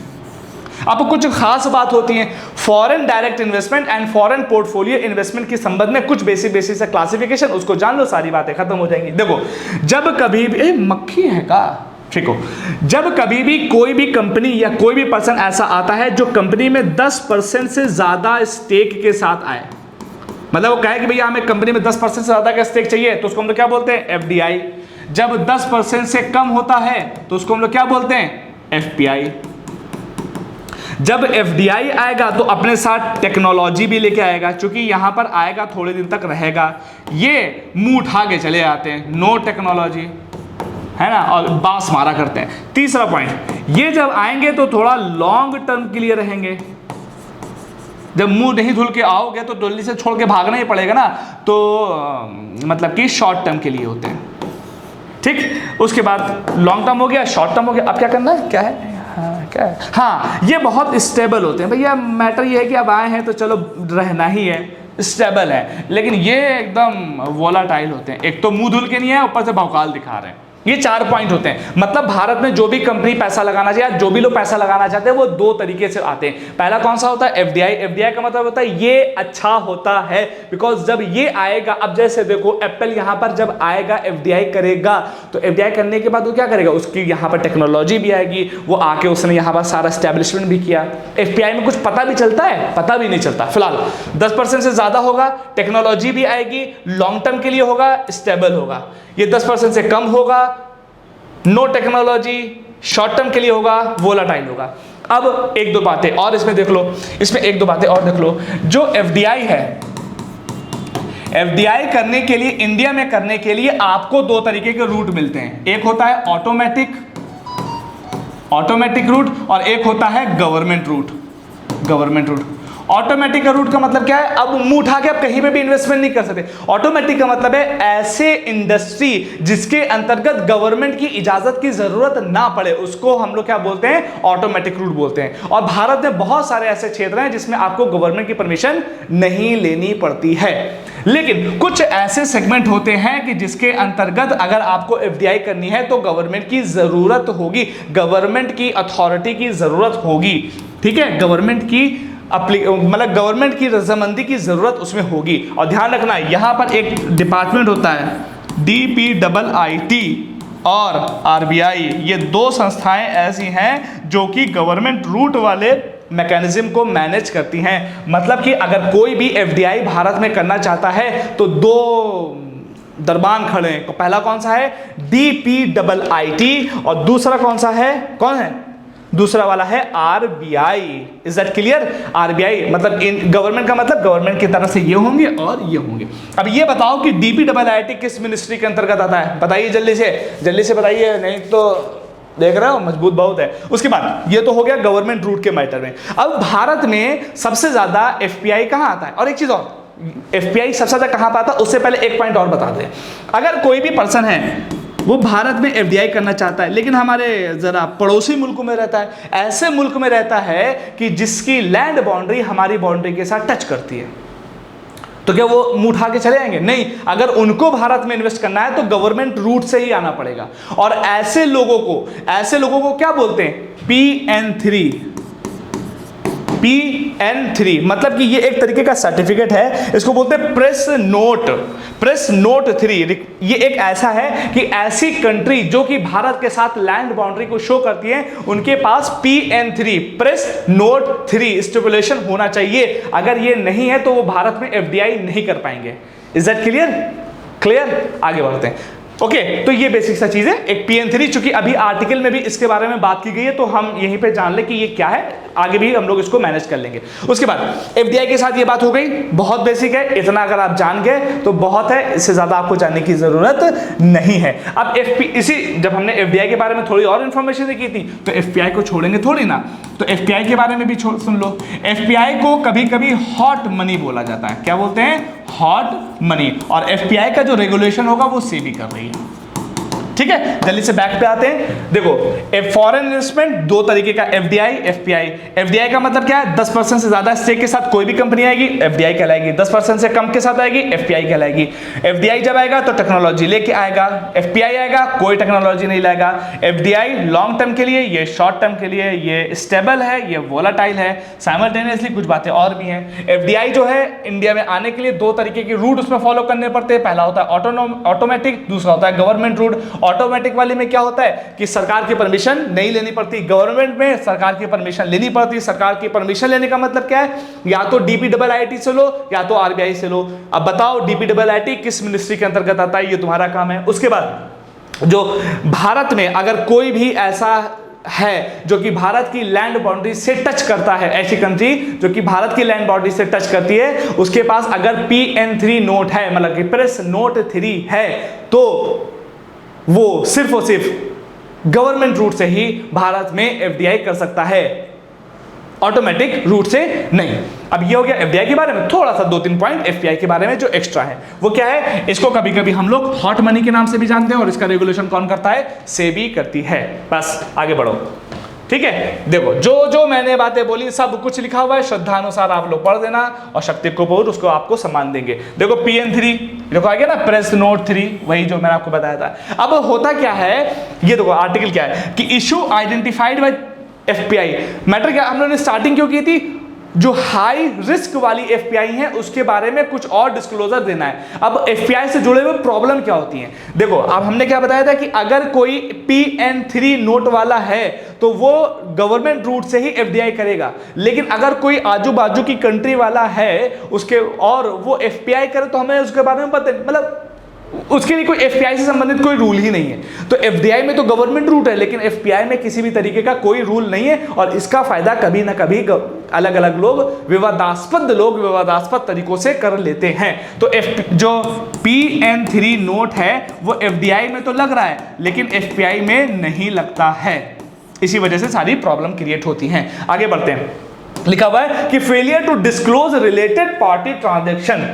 अब कुछ खास बात होती है foreign direct investment and foreign portfolio investment के संबंध में, कुछ बेसिक से क्लासिफिकेशन, उसको जान लो, सारी बातें खत्म हो जाएंगी। देखो जब कभी भी मक्खी है ठीक हो। जब कभी भी कोई भी कंपनी या कोई भी पर्सन ऐसा आता है जो कंपनी में 10% से ज़्यादा स्टेक के साथ आए, मतलब वो कहे कि भैया हमें कंपनी में 10% से ज़्यादा का स्टेक चाहिए, तो उसको हम लोग क्या बोलते हैं? एफडीआई। जब 10% से कम होता है तो उसको हम लोग क्या बोलते हैं? एफपीआई। जब एफडीआई आएगा तो अपने साथ टेक्नोलॉजी भी लेके आएगा, क्योंकि यहाँ पर आएगा थोड़े दिन तक रहेगा, ये मुंह उठा के चले जाते हैं, नो टेक्नोलॉजी, है ना, और बास मारा करते हैं। तीसरा पॉइंट, ये जब आएंगे तो थोड़ा लॉन्ग टर्म के लिए रहेंगे। जब मुंह नहीं धुल के आओगे तो जल्दी से छोड़ के भागना ही पड़ेगा ना, तो मतलब कि शॉर्ट टर्म के लिए होते हैं, ठीक। उसके बाद लॉन्ग टर्म हो गया, शॉर्ट टर्म हो गया, अब क्या करना है? क्या है? हाँ, क्या है? हाँ, ये बहुत स्टेबल होते हैं भैया। मैटर ये है कि अब आए हैं तो चलो रहना ही है, स्टेबल है, लेकिन ये एकदम वोलाटाइल होते हैं। एक तो मुंह धुल के नहीं है, ऊपर से भौकाल दिखा रहे हैं। ये 4 पॉइंट होते हैं। मतलब भारत में जो भी कंपनी पैसा लगाना चाहिए, जो भी लोग पैसा लगाना चाहते हैं, वो 2 तरीके से आते हैं। पहला कौन सा होता है? एफडीआई। एफडीआई का मतलब होता है ये अच्छा होता है, बिकॉज जब ये आएगा, अब जैसे देखो एप्पल यहाँ पर जब आएगा एफडीआई करेगा, तो एफडीआई करने के बाद वो क्या करेगा? उसकी यहाँ पर टेक्नोलॉजी भी आएगी, वो आके उसने यहाँ पर सारा स्टैब्लिशमेंट भी किया। एफपीआई में कुछ पता भी चलता है? पता भी नहीं चलता। फिलहाल 10% से ज्यादा होगा, टेक्नोलॉजी भी आएगी, लॉन्ग टर्म के लिए होगा, स्टेबल होगा। ये 10% से कम होगा, नो टेक्नोलॉजी, शॉर्ट टर्म के लिए होगा, वोलाटाइल होगा। अब 1-2 बातें और इसमें देख लो, इसमें 1-2 बातें और देख लो। जो एफडीआई है, एफडीआई करने के लिए, इंडिया में करने के लिए आपको 2 तरीके के रूट मिलते हैं। एक होता है ऑटोमेटिक रूट, और एक होता है गवर्नमेंट रूट। ऑटोमेटिक रूट का मतलब क्या है? अब मुंह उठा के आप कहीं पे भी इन्वेस्टमेंट नहीं कर सकते। ऑटोमेटिक का मतलब है ऐसे इंडस्ट्री जिसके अंतर्गत गवर्नमेंट की इजाजत की जरूरत ना पड़े, उसको हम लोग क्या बोलते हैं? ऑटोमेटिक रूट बोलते हैं। और भारत में बहुत सारे ऐसे क्षेत्र हैं जिसमें आपको गवर्नमेंट की परमिशन नहीं लेनी पड़ती है। लेकिन कुछ ऐसे सेगमेंट होते हैं कि जिसके अंतर्गत अगर आपको एफडीआई करनी है तो गवर्नमेंट की जरूरत होगी, गवर्नमेंट की अथॉरिटी की जरूरत होगी, ठीक है, गवर्नमेंट की मतलब गवर्नमेंट की रजामंदी की जरूरत उसमें होगी। और ध्यान रखना, यहां पर एक डिपार्टमेंट होता है DPIIT और RBI, ये 2 संस्थाएं ऐसी हैं जो कि गवर्नमेंट रूट वाले मैकेनिज्म को मैनेज करती हैं। मतलब कि अगर कोई भी एफडीआई भारत में करना चाहता है तो 2 दरबान खड़े हैं। पहला कौन सा है? DPIIT, और दूसरा कौन सा है? कौन है? दूसरा वाला है RBI। Is that clear? RBI मतलब गवर्नमेंट का मतलब गवर्नमेंट की तरफ से ये होंगे और ये होंगे। अब ये बताओ कि DPIIT किस मिनिस्ट्री के अंतर्गत आता है? बताइए जल्दी से बताइए, नहीं तो देख रहे हो मजबूत बहुत है। उसके बाद ये तो हो गया गवर्नमेंट रूट के मैटर में। अब भारत में सबसे ज्यादा एफपीआई कहाँ आता है? और एक चीज और, एफपीआई सबसे ज्यादा कहाँ पाता है? उससे पहले एक पॉइंट और बता दें। अगर कोई भी पर्सन है वो भारत में एफडीआई करना चाहता है, लेकिन हमारे जरा पड़ोसी मुल्कों में रहता है, ऐसे मुल्क में रहता है कि जिसकी लैंड बाउंड्री हमारी बाउंड्री के साथ टच करती है, तो क्या वो मुंह उठा के चले आएंगे? नहीं। अगर उनको भारत में इन्वेस्ट करना है तो गवर्नमेंट रूट से ही आना पड़ेगा। और ऐसे लोगों को क्या बोलते हैं? PN3 मतलब कि ये एक तरीके का सर्टिफिकेट है, इसको बोलते हैं प्रेस नोट 3। ये एक ऐसा है कि ऐसी कंट्री जो कि भारत के साथ लैंड बाउंड्री को शो करती है, उनके पास PN3 प्रेस नोट 3 स्टिपुलेशन होना चाहिए। अगर ये नहीं है तो वो भारत में एफडीआई नहीं कर पाएंगे। Is that clear? आगे बढ़ते हैं। ओके, तो ये बेसिक सा चीज है। एक PN3, चूंकि अभी आर्टिकल में भी इसके बारे में बात की गई है, तो हम यहीं पे जान ले कि ये क्या है, आगे भी हम लोग इसको मैनेज कर लेंगे। उसके बाद एफडीआई के साथ ये बात हो गई, बहुत बेसिक है, इतना अगर आप जान गए तो बहुत है, इससे ज्यादा आपको जानने की जरूरत नहीं है। अब जब हमने एफडीआई के बारे में थोड़ी और इंफॉर्मेशन की थी, तो एफपीआई को छोड़ेंगे थोड़ी ना, तो एफपीआई के बारे में भी सुन लो। एफपीआई को कभी कभी हॉट मनी बोला जाता है। क्या बोलते हैं? Hot money. और एफपीआई का जो रेगुलेशन होगा वो सेबी कर रही है। ठीक है, जल्दी से बैक पे आते हैं। देखो, फॉरेन इन्वेस्टमेंट 2 तरीके का, एफडीआई, एफपीआई। एफडीआई का मतलब क्या है? 10% से ज्यादा स्टेक के साथ कोई भी कंपनी आएगी, एफडीआई कहलाएगी। 10% से कम के साथ आएगी, एफपीआई कहलाएगी। एफडीआई जब आएगा तो टेक्नोलॉजी लेके आएगा, एफपीआई आएगा कोई टेक्नोलॉजी नहीं लाएगा। एफडीआई लॉन्ग टर्म के लिए, ये शॉर्ट टर्म के लिए, ये स्टेबल है, ये वोलाटाइल है। साइमल्टेनियसली कुछ बातें और भी हैं। एफडीआई जो है इंडिया में आने के लिए 2 तरीके के रूट उसमें फॉलो करने पड़ते हैं। पहला होता है ऑटोमेटिक, दूसरा होता है गवर्नमेंट रूट। ऑटोमेटिक वाली में क्या होता है कि सरकार की परमिशन नहीं लेनी पड़ती, गवर्नमेंट में सरकार की परमिशन लेनी पड़ती। सरकार की परमिशन लेने का मतलब क्या है, या तो DPIIT से लो या तो RBI से लो। अब बताओ DPIIT किस मिनिस्ट्री के अंतर्गत आता है, ये तुम्हारा काम है। उसके बाद जो भारत में अगर कोई भी ऐसा है जो कि भारत की लैंड बाउंड्री से टच करता है, ऐसी कंट्री जो कि भारत की लैंड बाउंड्री से टच करती है, उसके पास अगर PN3 नोट है, मतलब कि प्रेस नोट 3 है, तो वो सिर्फ और सिर्फ गवर्नमेंट रूट से ही भारत में FDI कर सकता है, ऑटोमेटिक रूट से नहीं। अब ये हो गया FDI के बारे में। थोड़ा सा 2-3 पॉइंट FPI के बारे में जो एक्स्ट्रा है वो क्या है, इसको कभी कभी हम लोग हॉट मनी के नाम से भी जानते हैं, और इसका रेगुलेशन कौन करता है, सेबी करती है। बस आगे बढ़ो, ठीक है। देखो जो जो मैंने बातें बोली सब कुछ लिखा हुआ है, श्रद्धानुसार आप लोग पढ़ देना, और शक्ति को पूर्ण उसको आपको सम्मान देंगे। देखो PN3 देखो आ गया ना, प्रेस नोट 3, वही जो मैंने आपको बताया था। अब होता क्या है, ये देखो आर्टिकल क्या है कि issue identified by FPI। Matter क्या, हम लोगों ने स्टार्टिंग क्यों की थी, जो हाई रिस्क वाली FPI है उसके बारे में कुछ और डिस्क्लोजर देना है। अब FPI से जुड़े हुए प्रॉब्लम क्या होती है, देखो अब हमने क्या बताया था कि अगर कोई PN3 नोट वाला है तो वो गवर्नमेंट रूट से ही FDI करेगा, लेकिन अगर कोई आजू बाजू की कंट्री वाला है उसके और वो FPI करे तो हमें उसके बारे में पता, मतलब उसके लिए कोई FPI से संबंधित कोई रूल ही नहीं है। तो FDI में तो गवर्नमेंट रूट है, लेकिन FPI में किसी भी तरीके का कोई रूल नहीं है, और इसका फायदा कभी ना कभी अलग अलग लोग विवादास्पद तरीकों से कर लेते हैं। तो जो PN3 नोट है वो FDI में तो लग रहा है, लेकिन FPI में नहीं लगता है, इसी वजह से सारी प्रॉब्लम क्रिएट होती हैं। आगे बढ़ते हैं, लिखा हुआ है कि failure to disclose related party transaction.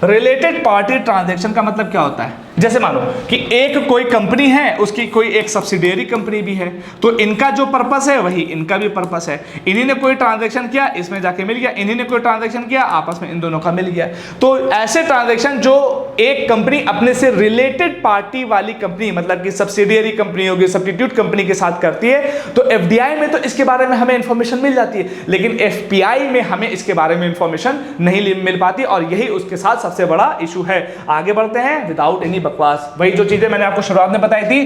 Related party transaction का मतलब क्या होता है, जैसे मानो कि एक कोई कंपनी है, उसकी कोई एक सब्सिडियरी कंपनी भी है, तो इनका जो पर्पस है वही इनका भी पर्पस है। इन्हीं ने कोई ट्रांजैक्शन किया, इसमें जाके मिल गया, इन्हीं ने कोई ट्रांजैक्शन किया, आपस में इन दोनों का मिल गया। तो ऐसे ट्रांजैक्शन जो एक कंपनी अपने से रिलेटेड पार्टी वाली कंपनी, मतलब कि सब्सिडियरी कंपनी होगी, सब्स्टिट्यूट कंपनी के साथ करती है, तो FDI में तो इसके बारे में हमें इंफॉर्मेशन मिल जाती है, लेकिन FPI में हमें इसके बारे में इंफॉर्मेशन नहीं मिल पाती, और यही उसके साथ सबसे बड़ा इशू है। आगे बढ़ते हैं, विदाउट एनी बकवास, वही जो चीजें मैंने आपको शुरुआत में बताई थी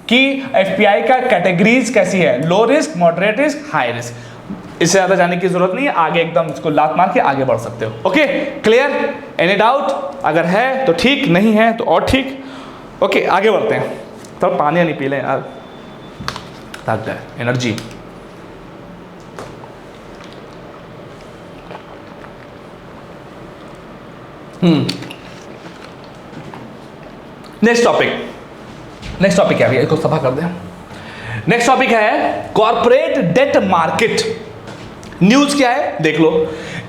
कि FPI का कैटेगरीज कैसी है, low risk, moderate risk, high risk. इससे ज्यादा जाने की जरूरत नहीं है, आगे एकदम इसको लात मार के आगे बढ़ सकते हो। ओके, क्लियर, एनी डाउट, अगर है तो ठीक, नहीं है तो और ठीक। ओके, आगे बढ़ते हैं। थोड़ा पानी नहीं पी लें यार, ताकत है, एनर्जी। नेक्स्ट टॉपिक क्या है, इसको सफा कर दें। नेक्स्ट टॉपिक है कॉर्पोरेट डेट मार्केट। न्यूज क्या है देख लो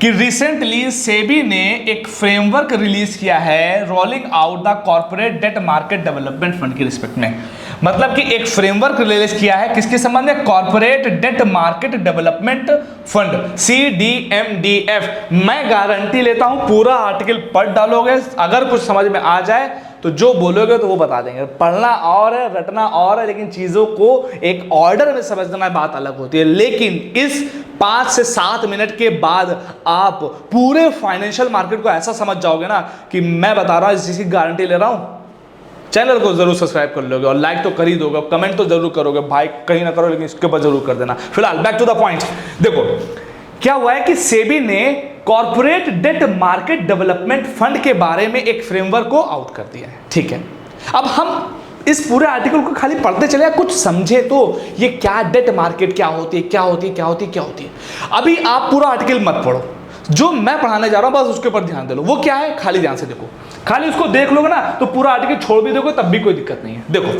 कि रिसेंटली सेबी ने एक फ्रेमवर्क रिलीज किया है rolling out the corporate debt market development fund के रिस्पेक्ट में। मतलब कि एक फ्रेमवर्क रिलीज किया है किसके संबंध में, corporate debt market development fund, CDMDF। मैं गारंटी लेता हूं पूरा आर्टिकल पढ़ डालोगे, अगर कुछ समझ में आ जाए तो जो बोलोगे तो वो बता देंगे। पढ़ना और है, रटना और है, लेकिन चीजों को एक ऑर्डर में समझना बात अलग होती है। लेकिन इस 5 से 7 मिनट के बाद आप पूरे फाइनेंशियल मार्केट को ऐसा समझ जाओगे ना कि मैं बता रहा हूं, जिसकी गारंटी ले रहा हूं। चैनल को जरूर सब्सक्राइब कर लोगे और लाइक तो कर ही दोगे, कमेंट तो जरूर करोगे, भाई कहीं ना करो लेकिन इसके ऊपर जरूर कर देना। फिलहाल बैक टू द पॉइंट, देखो क्या हुआ है कि सेबी ने corporate debt market development fund के बारे में एक फ्रेमवर्क को आउट कर दिया है, ठीक है। अब हम इस पूरे आर्टिकल को खाली पढ़ते चले, कुछ समझे तो ये क्या डेट मार्केट क्या होती है, क्या होती है, क्या होती है, क्या होती है। अभी आप पूरा आर्टिकल मत पढ़ो, जो मैं पढ़ाने जा रहा हूं बस उसके ऊपर ध्यान दे लो। वो क्या है खाली ध्यान से देखो, खाली उसको देख लोगे ना तो पूरा आर्टिकल छोड़ भी दोगे तब भी कोई दिक्कत नहीं है। देखो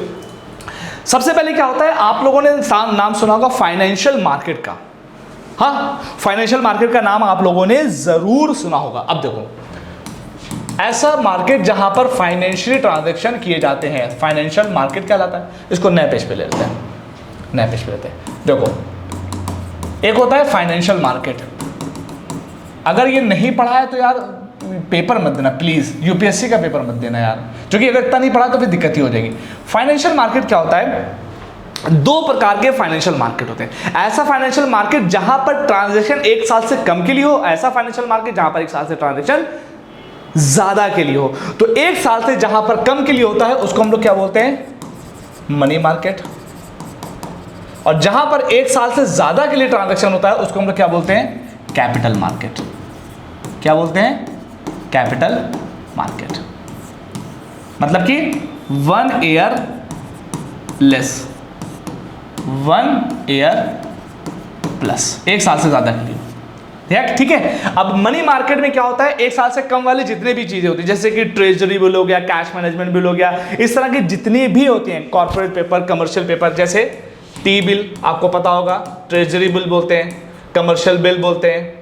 सबसे पहले क्या होता है, आप लोगों ने नाम सुना होगा फाइनेंशियल मार्केट का। हाँ, फाइनेंशियल मार्केट का नाम आप लोगों ने जरूर सुना होगा। अब देखो ऐसा मार्केट जहां पर फाइनेंशियल ट्रांजैक्शन किए जाते हैं, फाइनेंशियल मार्केट कहलाता है। इसको नए पेज पे ले लेते हैं, नए पेज पे लेते हैं। देखो एक होता है फाइनेंशियल मार्केट, अगर ये नहीं पढ़ा है तो यार पेपर मत देना प्लीज, यूपीएससी का पेपर मत देना यार, क्योंकि अगर इतना नहीं पढ़ा तो फिर दिक्कत ही हो जाएगी। फाइनेंशियल मार्केट क्या होता है, 2 प्रकार के फाइनेंशियल मार्केट होते हैं। ऐसा फाइनेंशियल मार्केट जहां पर ट्रांजैक्शन 1 साल से कम के लिए हो, ऐसा फाइनेंशियल मार्केट जहां पर 1 साल से ट्रांजैक्शन ज्यादा के लिए हो। तो 1 साल से जहां पर कम के लिए होता है उसको हम लोग क्या बोलते हैं, मनी मार्केट, और जहां पर 1 साल से ज्यादा के लिए ट्रांजैक्शन होता है उसको हम लोग क्या बोलते हैं? Capital market. क्या बोलते हैं? Capital market. मतलब कि 1 ईयर लेस, 1 ईयर प्लस, 1 साल से ज्यादा के लिए। ठीक है। अब मनी मार्केट में क्या होता है? 1 साल से कम वाली जितनी भी चीजें होती है, जैसे कि ट्रेजरी बिल हो गया, कैश मैनेजमेंट बिल हो गया, इस तरह की जितनी भी होती हैं, कॉर्पोरेट पेपर, कमर्शियल पेपर, जैसे टी बिल आपको पता होगा, ट्रेजरी बिल बोलते हैं, कमर्शियल बिल बोलते हैं,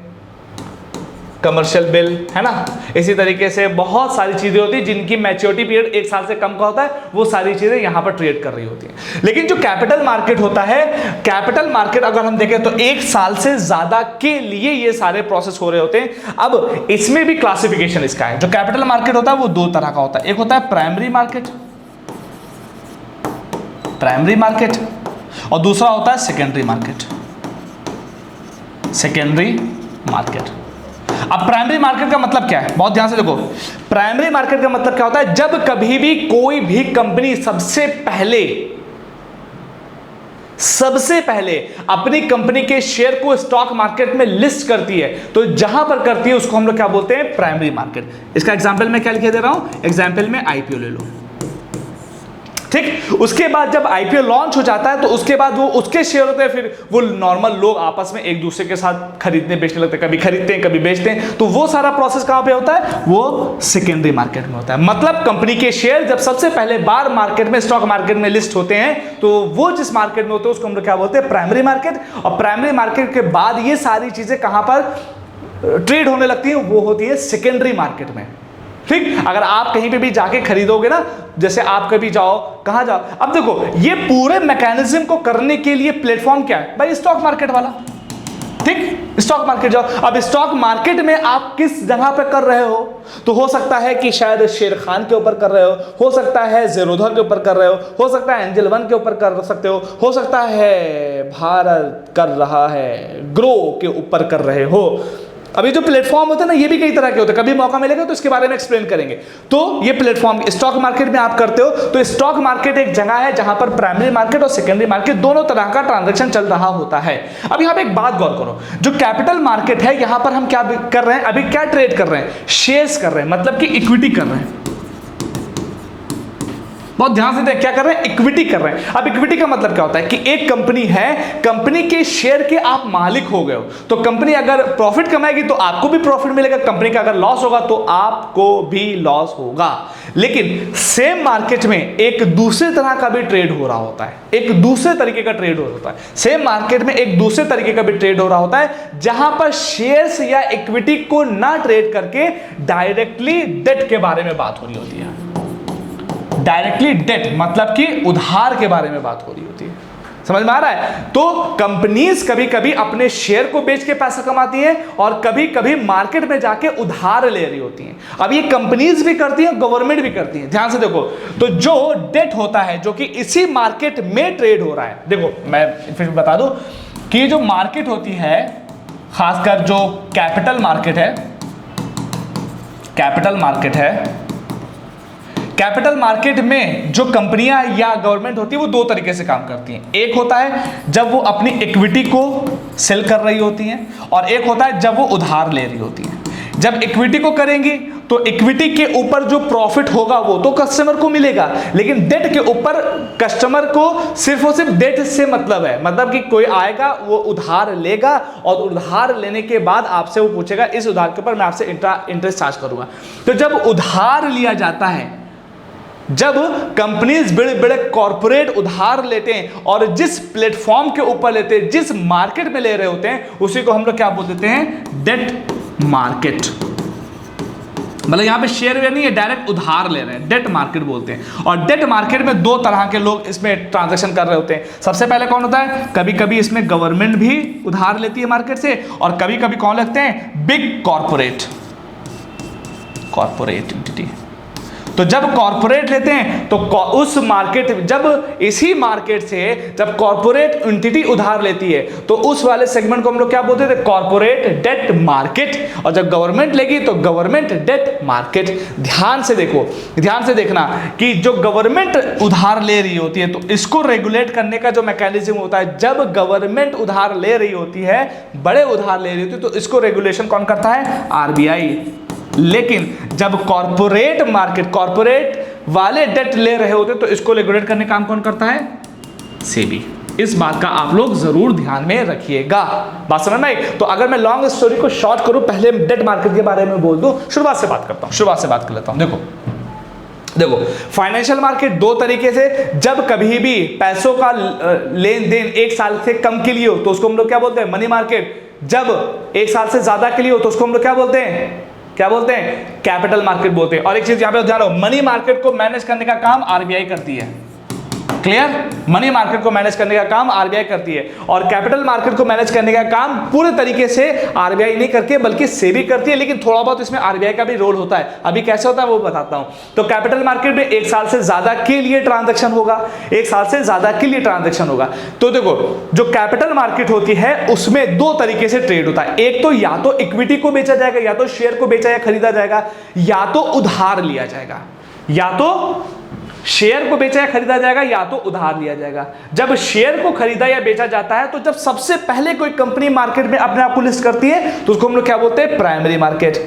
कमर्शियल बिल, है ना। इसी तरीके से बहुत सारी चीजें होती हैं जिनकी मैच्योरिटी पीरियड 1 साल से कम का होता है, वो सारी चीजें यहां पर ट्रेड कर रही होती हैं। लेकिन जो कैपिटल मार्केट होता है, कैपिटल मार्केट अगर हम देखें तो 1 साल से ज्यादा के लिए ये सारे प्रोसेस हो रहे होते हैं। अब इसमें भी क्लासिफिकेशन इसका है। जो कैपिटल मार्केट होता है वो 2 तरह का होता है। एक होता है प्राइमरी मार्केट, प्राइमरी मार्केट, और दूसरा होता है सेकेंडरी मार्केट, सेकेंडरी मार्केट। अब प्राइमरी मार्केट का मतलब क्या है? बहुत ध्यान से देखो। प्राइमरी मार्केट का मतलब क्या होता है? जब कभी भी कोई भी कंपनी सबसे पहले अपनी कंपनी के शेयर को स्टॉक मार्केट में लिस्ट करती है, तो जहां पर करती है उसको हम लोग क्या बोलते हैं? Primary market. इसका एग्जांपल मैं क्या लिख दे रहा हूं? एग्जांपल में आईपीओ ले लो, ठीक। उसके बाद जब आईपीओ लॉन्च हो जाता है तो उसके बाद वो उसके शेयर होते हैं, फिर वो नॉर्मल लोग आपस में एक दूसरे के साथ खरीदने बेचने लगते हैं, कभी खरीदते हैं कभी बेचते हैं। तो वो सारा प्रोसेस कहां पे होता है? वो सेकेंडरी मार्केट में होता है। मतलब कंपनी के शेयर जब सबसे पहले बार मार्केट में, स्टॉक मार्केट में लिस्ट होते हैं, तो वो जिस मार्केट में होते हैं उसको हम लोग क्या बोलते हैं? Primary market. और प्राइमरी मार्केट के बाद ये सारी चीजें कहां पर ट्रेड होने लगती है? वो होती है सेकेंडरी मार्केट में, ठीक। अगर आप कहीं पे भी जाके खरीदोगे ना, जैसे आप कभी जाओ, कहां जाओ, अब देखो ये पूरे मैकेनिज्म को करने के लिए प्लेटफॉर्म क्या है भाई? स्टॉक मार्केट वाला, ठीक। स्टॉक मार्केट जाओ। अब स्टॉक मार्केट में आप किस जगह पे कर रहे हो? तो हो सकता है कि शायद शेर खान के ऊपर कर रहे हो सकता है ज़ेरोधा के ऊपर कर रहे हो सकता है एंजल वन के ऊपर कर सकते हो सकता है भारत कर रहा है, ग्रो के ऊपर कर रहे हो। अभी जो प्लेटफॉर्म होते हैं ना, ये भी कई तरह के होते हैं। कभी मौका मिलेगा तो इसके बारे में एक्सप्लेन करेंगे। तो ये प्लेटफॉर्म स्टॉक मार्केट में आप करते हो, तो स्टॉक मार्केट एक जगह है जहां पर प्राइमरी मार्केट और सेकेंडरी मार्केट दोनों तरह का ट्रांजैक्शन चल रहा होता है। अब यहां पे एक बात गौर करो, जो कैपिटल मार्केट है यहां पर हम क्या कर रहे हैं? अभी क्या ट्रेड कर रहे हैं? शेयर्स कर रहे हैं, मतलब कि इक्विटी कर रहे हैं। बहुत ध्यान से देख, क्या कर रहे हैं? इक्विटी कर रहे हैं। अब इक्विटी का मतलब क्या होता है कि एक कंपनी है, कंपनी के शेयर के आप मालिक हो गए हो, तो कंपनी अगर प्रॉफिट कमाएगी तो आपको भी प्रॉफिट मिलेगा, कंपनी का अगर लॉस होगा तो आपको भी लॉस होगा। लेकिन सेम मार्केट में एक दूसरे तरह का भी ट्रेड हो रहा होता है, एक दूसरे तरीके का ट्रेड हो रहा होता है। सेम मार्केट में एक दूसरे तरीके का भी ट्रेड हो रहा होता है, जहां पर शेयर्स या इक्विटी को ना ट्रेड करके डायरेक्टली डेट के बारे में बात हो रही होती है। डायरेक्टली डेट मतलब कि उधार के बारे में बात हो रही होती है। समझ में आ रहा है? तो कंपनीज कभी कभी अपने शेयर को बेच के पैसा कमाती हैं और कभी कभी मार्केट में जाके उधार ले रही होती हैं। अब ये कंपनीज भी करती हैं, गवर्नमेंट भी करती है। ध्यान से देखो, तो जो डेट होता है जो कि इसी मार्केट में ट्रेड हो रहा है, देखो मैं फिर बता दूं कि जो मार्केट होती है, खासकर जो कैपिटल मार्केट है, कैपिटल मार्केट है, कैपिटल मार्केट में जो कंपनियां या गवर्नमेंट होती है वो 2 तरीके से काम करती हैं। एक होता है जब वो अपनी इक्विटी को सेल कर रही होती हैं, और एक होता है जब वो उधार ले रही होती हैं। जब इक्विटी को करेंगी तो इक्विटी के ऊपर जो प्रॉफिट होगा वो तो कस्टमर को मिलेगा, लेकिन डेट के ऊपर कस्टमर को सिर्फ और सिर्फ डेट से मतलब है। मतलब कि कोई आएगा, वो उधार लेगा और उधार लेने के बाद आपसे वो पूछेगा इस उधार के ऊपर मैं आपसे इंटरेस्ट चार्ज करूंगा। तो जब उधार लिया जाता है, जब कंपनीज बड़े बड़े कॉर्पोरेट उधार लेते हैं और जिस प्लेटफॉर्म के ऊपर लेते हैं, जिस मार्केट में ले रहे होते हैं, उसी को हम लोग क्या बोल देते हैं? Debt market. मतलब यहां पे शेयर नहीं है, डायरेक्ट उधार ले रहे हैं, डेट मार्केट बोलते हैं। और डेट मार्केट में 2 तरह के लोग इसमें ट्रांजैक्शन कर रहे होते हैं। सबसे पहले कौन होता है? कभी कभी इसमें गवर्नमेंट भी उधार लेती है मार्केट से, और कभी कभी कौन लगते हैं? Big corporate entity. तो तो जब कॉर्पोरेट लेते हैं तो उस मार्केट, जब इसी मार्केट से जब कॉर्पोरेट एंटिटी उधार लेती है तो उस वाले सेगमेंट को हम लोग क्या बोलते थे, कॉर्पोरेट डेट मार्केट, और जब गवर्नमेंट लेगी तो गवर्नमेंट डेट मार्केट। ध्यान से देखो, ध्यान से देखना कि जो गवर्नमेंट उधार ले रही होती है तो इसको रेगुलेट करने का जो मैकेनिज्म होता है, जब गवर्नमेंट उधार ले रही होती है, बड़े उधार ले रही होती है, तो इसको रेगुलेशन कौन करता है, आरबीआई। लेकिन जब कॉर्पोरेट मार्केट, कॉर्पोरेट वाले डेट ले रहे होते तो इसको रेगुलेट करने का काम कौन करता है, सेबी। इस बात का आप लोग जरूर ध्यान में रखिएगा। बात समझ में आई? तो अगर मैं लॉन्ग स्टोरी को शॉर्ट करूं, पहले डेट मार्केट के बारे में बोल दूं, शुरुआत से बात करता हूं, शुरुआत से बात कर लेता हूं। देखो फाइनेंशियल मार्केट दो तरीके से, जब कभी भी पैसों का लेन देन एक साल से कम के लिए हो तो उसको हम लोग क्या बोलते हैं, मनी मार्केट। जब एक साल से ज्यादा के लिए हो तो उसको हम लोग क्या बोलते हैं, क्या बोलते हैं, कैपिटल मार्केट बोलते हैं। और एक चीज यहां पे ध्यान रखो, मनी मार्केट को मैनेज करने का काम आरबीआई करती है। क्लियर? मनी मार्केट को मैनेज करने का काम आरबीआई करती है, और कैपिटल मार्केट को मैनेज करने का काम पूरे तरीके से आरबीआई नहीं करके बल्कि सेबी करती है, लेकिन थोड़ा बहुत इसमें आरबीआई का भी रोल होता है। अभी कैसे होता है वो बताता हूं। तो कैपिटल मार्केट में एक साल से ज्यादा के लिए ट्रांजैक्शन होगा, एक साल से ज्यादा के लिए ट्रांजैक्शन होगा। तो देखो जो कैपिटल मार्केट होती है उसमें दो तरीके से ट्रेड होता है, एक तो या तो इक्विटी को बेचा जाएगा, या तो शेयर को बेचा या खरीदा जाएगा, या तो उधार लिया जाएगा, या तो शेयर को बेचा या खरीदा जाएगा, या तो उधार लिया जाएगा। जब शेयर को खरीदा या बेचा जाता है तो जब सबसे पहले कोई कंपनी मार्केट में अपने आप को लिस्ट करती है तो उसको हम लोग क्या बोलते हैं, प्राइमरी मार्केट।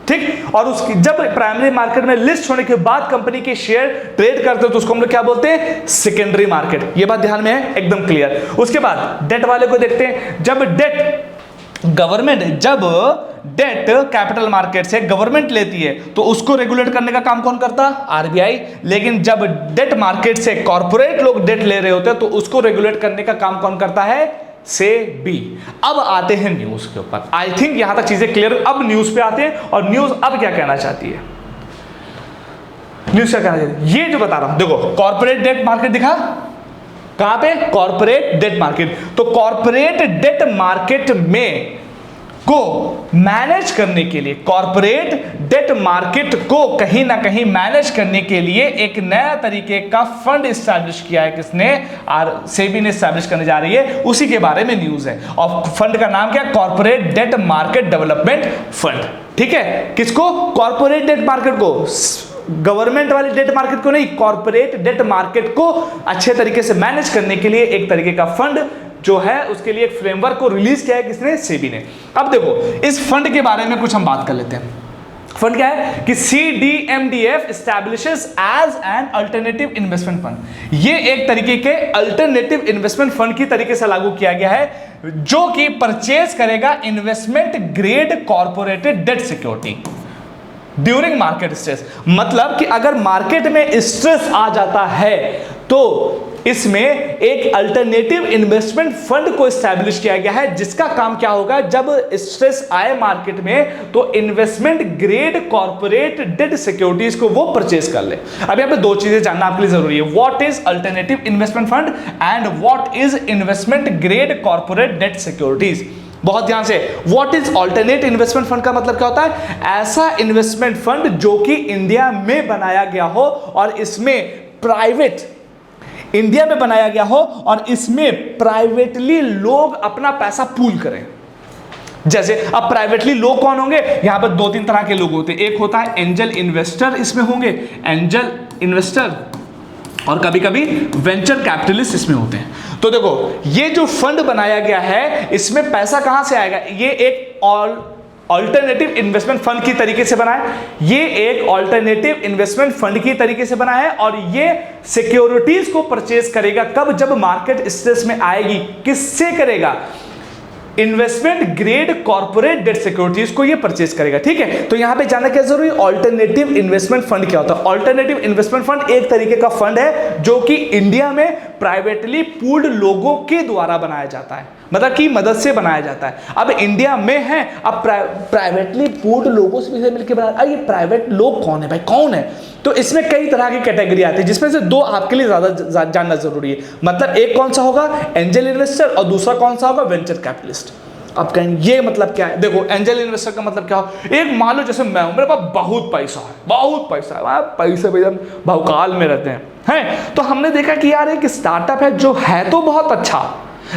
ठीक? और उसकी जब प्राइमरी मार्केट में लिस्ट होने के बाद कंपनी के शेयर ट्रेड करते हैं तो उसको हम लोग क्या बोलते हैं, सेकेंडरी मार्केट। ये बात ध्यान में है, एकदम क्लियर। उसके बाद डेट वाले को देखते हैं। जब डेट गवर्नमेंट, जब डेट कैपिटल मार्केट से गवर्नमेंट लेती है तो उसको रेगुलेट करने का काम कौन करता, आरबीआई। लेकिन जब डेट मार्केट से कॉर्पोरेट लोग डेट ले रहे होते हैं तो उसको रेगुलेट करने का काम कौन करता है, सेबी। अब आते हैं न्यूज के ऊपर। आई थिंक यहां तक चीजें क्लियर। अब न्यूज पे आते हैं, और न्यूज अब क्या कहना चाहती है, न्यूज क्या कहना चाहती है, ये जो बता रहा हूं। देखो कॉर्पोरेट डेट मार्केट दिखा, कहां पे, कॉर्पोरेट डेट मार्केट। तो कॉर्पोरेट डेट मार्केट में को मैनेज करने के लिए, कॉर्पोरेट डेट मार्केट को कहीं ना कहीं मैनेज करने के लिए एक नया तरीके का फंड एस्टैब्लिश किया है। किसने, सेबी ने एस्टैब्लिश करने जा रही है, उसी के बारे में न्यूज है। और फंड का नाम क्या, corporate debt market development fund. ठीक है? किसको, कॉर्पोरेट डेट मार्केट को, गवर्नमेंट वाली डेट मार्केट को नहीं, कॉर्पोरेट डेट मार्केट को अच्छे तरीके से मैनेज करने के लिए एक तरीके का फंड जो है, उसके लिए एक फ्रेमवर्क को रिलीज किया है। किसने, सेबी ने। अब देखो इस फंड के बारे में कुछ हम बात कर लेते हैं। फंड क्या है कि CDMDF establishes as an alternative investment fund. ये एक तरीके के अल्टरनेटिव इन्वेस्टमेंट फंड की तरीके से लागू किया गया है, जो कि परचेज करेगा investment grade corporated debt security during market stress. मतलब कि अगर मार्केट में स्ट्रेस आ जाता है तो इसमें एक अल्टरनेटिव इन्वेस्टमेंट फंड को एस्टैब्लिश किया गया है, जिसका काम क्या होगा, जब स्ट्रेस आए मार्केट में तो investment grade corporate debt securities को वो परचेज कर ले। अब यहां पे दो चीजें जानना आपके लिए जरूरी है, what is alternative investment fund and what is investment grade corporate debt securities. बहुत ध्यान से, what is alternate investment fund का मतलब क्या होता है, ऐसा इन्वेस्टमेंट फंड जो कि इंडिया में बनाया गया हो और इसमें प्राइवेट, इंडिया में बनाया गया हो और इसमें प्राइवेटली लोग अपना पैसा पूल करें। जैसे अब प्राइवेटली लोग कौन होंगे, यहां पर दो तीन तरह के लोग होते हैं। एक होता है एंजल इन्वेस्टर, इसमें होंगे एंजल इन्वेस्टर, और कभी कभी वेंचर कैपिटलिस्ट इसमें होते हैं। तो देखो ये जो फंड बनाया गया है इसमें पैसा कहां से आएगा, ये एक ऑल्टरनेटिव इन्वेस्टमेंट फंड की तरीके से बना है। ये एक ऑल्टरनेटिव इन्वेस्टमेंट फंड की तरीके से बना है और ये सिक्योरिटीज को परचेज करेगा कब, जब मार्केट स्ट्रेस में आएगी। किससे करेगा, investment grade corporate debt securities को ये परचेज करेगा। ठीक है? तो यहां पे जानना क्या जरूरी है, ऑल्टरनेटिव इन्वेस्टमेंट फंड क्या होता है। ऑल्टरनेटिव इन्वेस्टमेंट फंड एक तरीके का फंड है जो कि इंडिया में प्राइवेटली पूल्ड लोगों के द्वारा बनाया जाता है, मतलब की मदद से बनाया जाता है। अब इंडिया में है, अब प्राइवेटली पूल्ड लोगों से मिलकर बनाया। अब ये प्राइवेट लोग कौन है भाई, कौन है, तो इसमें कई तरह की कैटेगरी आती है, जिसमें से दो आपके लिए ज्यादा जानना जरूरी है। मतलब एक कौन सा होगा, एंजल इन्वेस्टर, और दूसरा कौन सा होगा, वेंचर कैपिटलिस्ट। अब कहेंगे ये मतलब क्या है? देखो एंजल इन्वेस्टर का मतलब क्या हो, एक मान लो जैसे मैं हूं, मेरे पास बहुत पैसा है, बहुत पैसा है, पैसे भैया भवकाल में रहते हैं। तो हमने देखा कि यार एक स्टार्टअप है जो है तो बहुत अच्छा,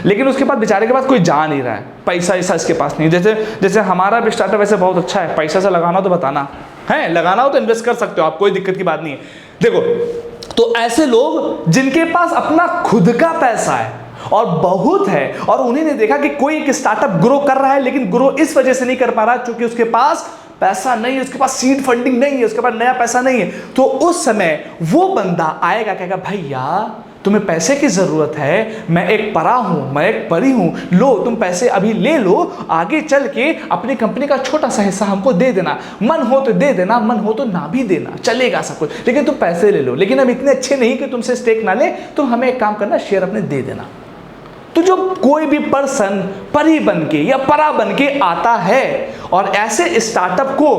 लेकिन उसके पास बेचारे के पास कोई जा नहीं रहा है, पैसा ऐसा इसके पास नहीं। जैसे हमारा भी स्टार्टअप ऐसे बहुत अच्छा है, पैसा से लगाना तो बताना है, लगाना हो तो इन्वेस्ट कर सकते हो आप, कोई दिक्कत की बात नहीं है। देखो तो ऐसे लोग जिनके पास अपना खुद का पैसा है और बहुत है, और उन्हीं ने देखा कि कोई एक स्टार्टअप ग्रो कर रहा है, लेकिन ग्रो इस वजह से नहीं कर पा रहा क्योंकि उसके पास पैसा नहीं है, उसके पास सीड फंडिंग नहीं है, उसके पास नया पैसा नहीं है। तो उस समय वो बंदा आएगा, कहेगा भैया तुम्हें पैसे की जरूरत है, मैं एक परा हूं, मैं एक परी हूं, लो तुम पैसे अभी ले लो, आगे चल के अपनी कंपनी का छोटा सा हिस्सा हमको दे देना, मन हो तो दे देना, मन हो तो ना भी देना, चलेगा सब कुछ, लेकिन तुम पैसे ले लो। लेकिन हम इतने अच्छे नहीं कि तुमसे स्टेक ना ले, तुम हमें एक काम करना, शेयर अपने दे देना। तो जो कोई भी पर्सन परी बन के या परा बन के आता है और ऐसे स्टार्टअप को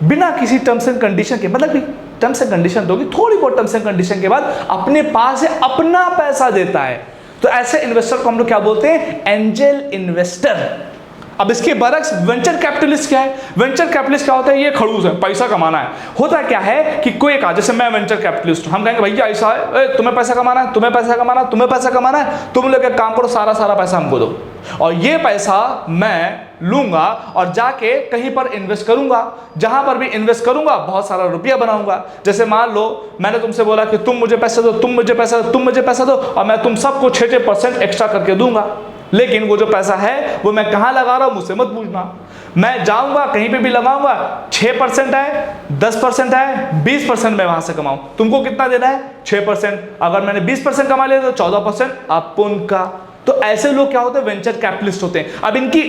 बिना किसी टर्म्स एंड कंडीशन के, मतलब कि टर्म्स एंड कंडीशन दोगी, थोड़ी बहुत टर्म्स एंड कंडीशन के बाद अपने पास से अपना पैसा देता है, तो ऐसे इन्वेस्टर को हम लोग क्या बोलते हैं? Angel investor. अब इसके बरक्स वेंचर कैपिटलिस्ट क्या है? वेंचर कैपिटलिस्ट क्या होता है? ये खड़ूस है, पैसा कमाना है। होता क्या है कि कोई एक, जैसे मैं वेंचर कैपिटलिस्ट, हम कहेंगे भैया ऐसा है, तुम्हें पैसा कमाना है, तुम्हें पैसा कमाना है, तुम्हें पैसा कमाना है, तुम लोग एक काम करो, सारा पैसा हमको दो, और ये पैसा मैं लूंगा और जाके कहीं पर इन्वेस्ट करूंगा, जहां पर भी इन्वेस्ट करूंगा बहुत सारा रुपया बनाऊंगा। जैसे मान लो मैंने तुमसे बोला कि तुम मुझे पैसा दो, तुम मुझे पैसा दो, तुम मुझे पैसा दो, और मैं तुम सबको 6% एक्स्ट्रा करके दूंगा, लेकिन वो जो पैसा है वो मैं कहां लगा रहा हूं मुझसे मत पूछना। मैं जाऊंगा कहीं पे भी लगाऊंगा, 6% है, 10% है, 20% मैं वहां से कमाऊं, तुमको कितना देना है? 6%। अगर मैंने 20% कमा लिया तो 14% अपन का। तो ऐसे लोग क्या होते हैं? वेंचर कैपिटलिस्ट होते हैं।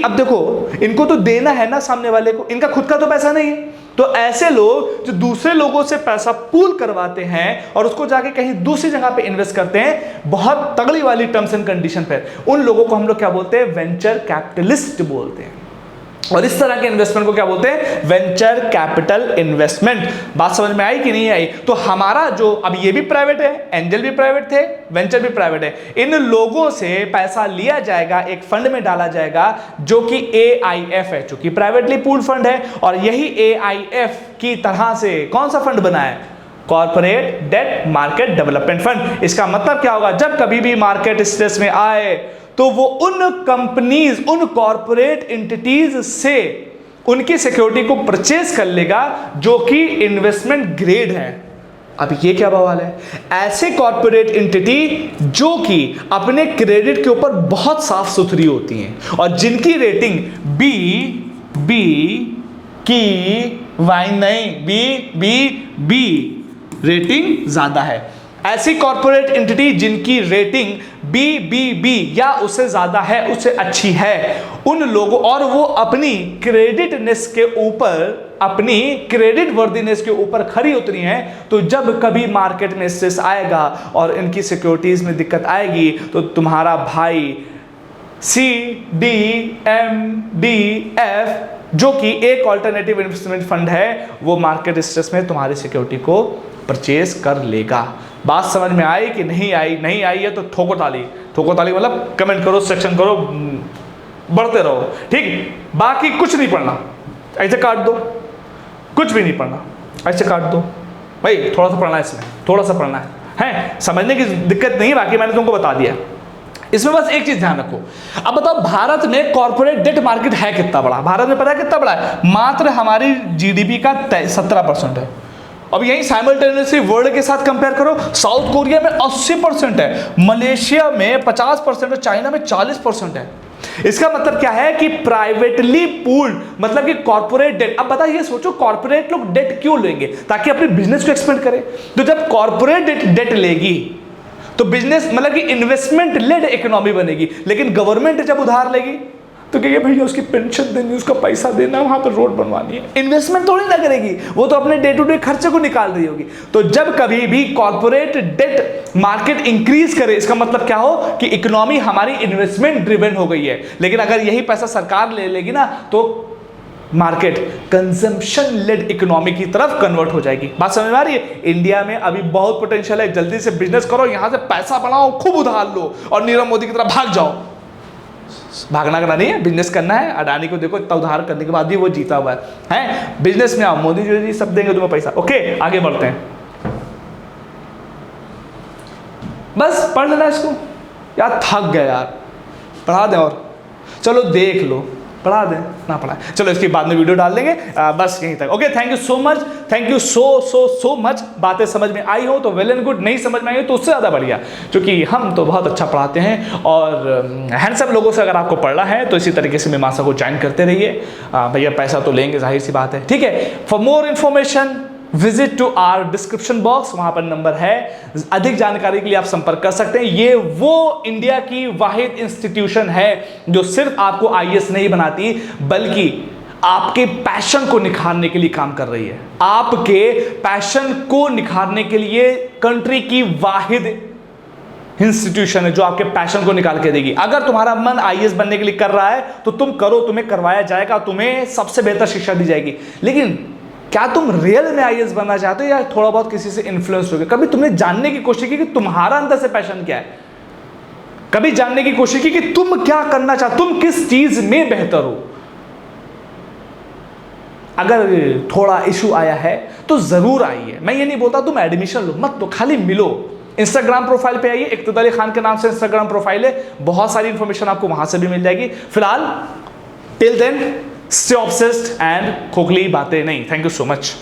अब देखो इनको तो देना है ना सामने वाले को, इनका खुद का तो पैसा नहीं है। तो ऐसे लोग जो दूसरे लोगों से पैसा पूल करवाते हैं और उसको जाके कहीं दूसरी जगह पे इन्वेस्ट करते हैं बहुत तगड़ी वाली टर्म्स एंड कंडीशन पे, उन लोगों को हम लोग क्या बोलते हैं? वेंचर कैपिटलिस्ट बोलते हैं। और इस तरह के इन्वेस्टमेंट को क्या बोलते हैं? Venture capital investment. बात समझ में आई कि नहीं आई? तो हमारा जो, अब ये भी प्राइवेट है, एंजल भी प्राइवेट थे, वेंचर भी प्राइवेट है, इन लोगों से पैसा लिया जाएगा, एक फंड में डाला जाएगा जो कि AIF है, जो कि प्राइवेटली पूल्ड फंड है। और यही AIF की तरह से कौन सा फंड बना है? Corporate debt market development fund. इसका मतलब क्या होगा? जब कभी भी मार्केट स्ट्रेस में आए तो वो उन कंपनीज, उन कॉर्पोरेट एंटिटीज से उनकी सिक्योरिटी को परचेज कर लेगा जो कि इन्वेस्टमेंट ग्रेड है। अब ये क्या बवाल है? ऐसे कॉर्पोरेट एंटिटी जो कि अपने क्रेडिट के ऊपर बहुत साफ सुथरी होती हैं और जिनकी रेटिंग बी की वाई नहीं बी रेटिंग ज्यादा है। ऐसी कॉर्पोरेट एंटिटी जिनकी रेटिंग BBB या उससे ज्यादा है, उससे अच्छी है, उन लोगों, और वो अपनी क्रेडिटनेस के ऊपर, अपनी क्रेडिट वर्दीनेस के ऊपर खरी उतरी हैं, तो जब कभी मार्केट में स्ट्रेस आएगा और इनकी सिक्योरिटीज में दिक्कत आएगी तो तुम्हारा भाई CDMDF जो कि एक ऑल्टरनेटिव इन्वेस्टमेंट फंड है, वो मार्केट स्ट्रेस में तुम्हारी सिक्योरिटी को परचेज कर लेगा। बात समझ में आई कि नहीं आई? नहीं आई है तो ठोको ताली मतलब कमेंट करो, सेक्शन करो, बढ़ते रहो, ठीक। बाकी कुछ नहीं पढ़ना, ऐसे काट दो, कुछ भी नहीं पढ़ना, ऐसे काट दो भाई। थोड़ा सा पढ़ना है, इसमें थोड़ा सा पढ़ना है, समझने की दिक्कत नहीं, बाकी मैंने तुमको बता दिया। इसमें बस एक चीज ध्यान रखो। अब बताओ भारत में कॉर्पोरेट डेट मार्केट है कितना बड़ा? भारत में पता है कितना बड़ा है? मात्र हमारी GDP का 17% है। अब यही साइमल्टेनियसली वर्ल्ड के साथ कंपेयर करो, साउथ कोरिया में 80% है, मलेशिया में 50% है, चाइना में 40% है। इसका मतलब क्या है कि प्राइवेटली पूल्ड, मतलब कि कॉर्पोरेट डेट। अब बताइए, सोचो कॉर्पोरेट लोग डेट क्यों लेंगे? ताकि अपने बिजनेस को एक्सपेंड करें। तो जब कॉर्पोरेट डेट लेगी तो बिजनेस, मतलब कि इन्वेस्टमेंट लेड इकोनॉमी बनेगी। लेकिन गवर्नमेंट जब उधार लेगी तो कहेगी भैया उसकी पेंशन देनी, उसका पैसा देना, वहां पर रोड बनवानी है। इन्वेस्टमेंट थोड़ी ना करेगी, वो तो अपने डे टू डे खर्चे को निकाल रही होगी। तो जब कभी भी कॉर्पोरेट डेट मार्केट इंक्रीज करे, इसका मतलब क्या हो कि इकोनॉमी हमारी इन्वेस्टमेंट ड्रिवन हो गई है। लेकिन अगर यही पैसा सरकार ले लेगी ना तो मार्केट कंजम्पशन लेड इकोनॉमी की तरफ कन्वर्ट हो जाएगी। बात समझ में आ रही है? इंडिया में अभी बहुत पोटेंशियल है, जल्दी से बिजनेस करो, यहां से पैसा बढ़ाओ, खूब उधार लो और नीरव मोदी की तरफ भाग जाओ। भागना करना नहीं है, बिजनेस करना है। अडानी को देखो, इतना उधार करने के बाद भी वो जीता हुआ है। बिजनेस में आओ, मोदी जी सब देंगे तुम्हें पैसा। ओके, आगे बढ़ते हैं। बस पढ़ लेना इसको यार, थक गए यार, पढ़ा दें और चलो देख लो, पढ़ा दें ना पढ़ाए, चलो इसके बाद में वीडियो डाल देंगे। बस यहीं तक। Okay, thank you so much, thank you so much. बातें समझ में आई हो तो वेल एंड गुड, नहीं समझ में आई हो तो उससे ज़्यादा बढ़िया, क्योंकि हम तो बहुत अच्छा पढ़ाते हैं। और हैंडसम लोगों से अगर आपको पढ़ना है तो इसी तरीके से मीमांसा को ज्वाइन करते रहिए। भैया पैसा तो लेंगे, जाहिर सी बात है, ठीक है। For more information visit to our description box, वहां पर नंबर है। अधिक जानकारी के लिए आप संपर्क कर सकते हैं। ये वो इंडिया की वाहिद इंस्टीट्यूशन है जो सिर्फ आपको आईएएस नहीं बनाती, बल्कि आपके पैशन को निखारने के लिए काम कर रही है। आपके पैशन को निखारने के लिए कंट्री की वाहिद इंस्टीट्यूशन है जो आपके पैशन को निकाल के देगी। अगर तुम्हारा मन आईएएस बनने के लिए कर रहा है तो तुम करो, तुम्हें करवाया जाएगा, तुम्हें सबसे बेहतर शिक्षा दी जाएगी। लेकिन क्या तुम रियल में आईएएस बनना चाहते हो या थोड़ा बहुत किसी से इन्फ्लुएंस हो गए? कभी तुमने जानने की कोशिश की कि तुम्हारा अंदर से पैशन क्या है? कभी जानने की कोशिश की कि तुम क्या करना चाहते, तुम किस चीज में बेहतर हो? अगर थोड़ा इशू आया है तो जरूर आइए। मैं ये नहीं बोलता तुम एडमिशन लो, मत लो, खाली मिलो। इंस्टाग्राम प्रोफाइल पे आइए, इक्तदार अली खान के नाम से इंस्टाग्राम प्रोफाइल है, बहुत सारी इंफॉर्मेशन आपको वहां से भी मिल जाएगी। फिलहाल till then, stay obsessed and खोखली बातें नहीं। Thank you so much.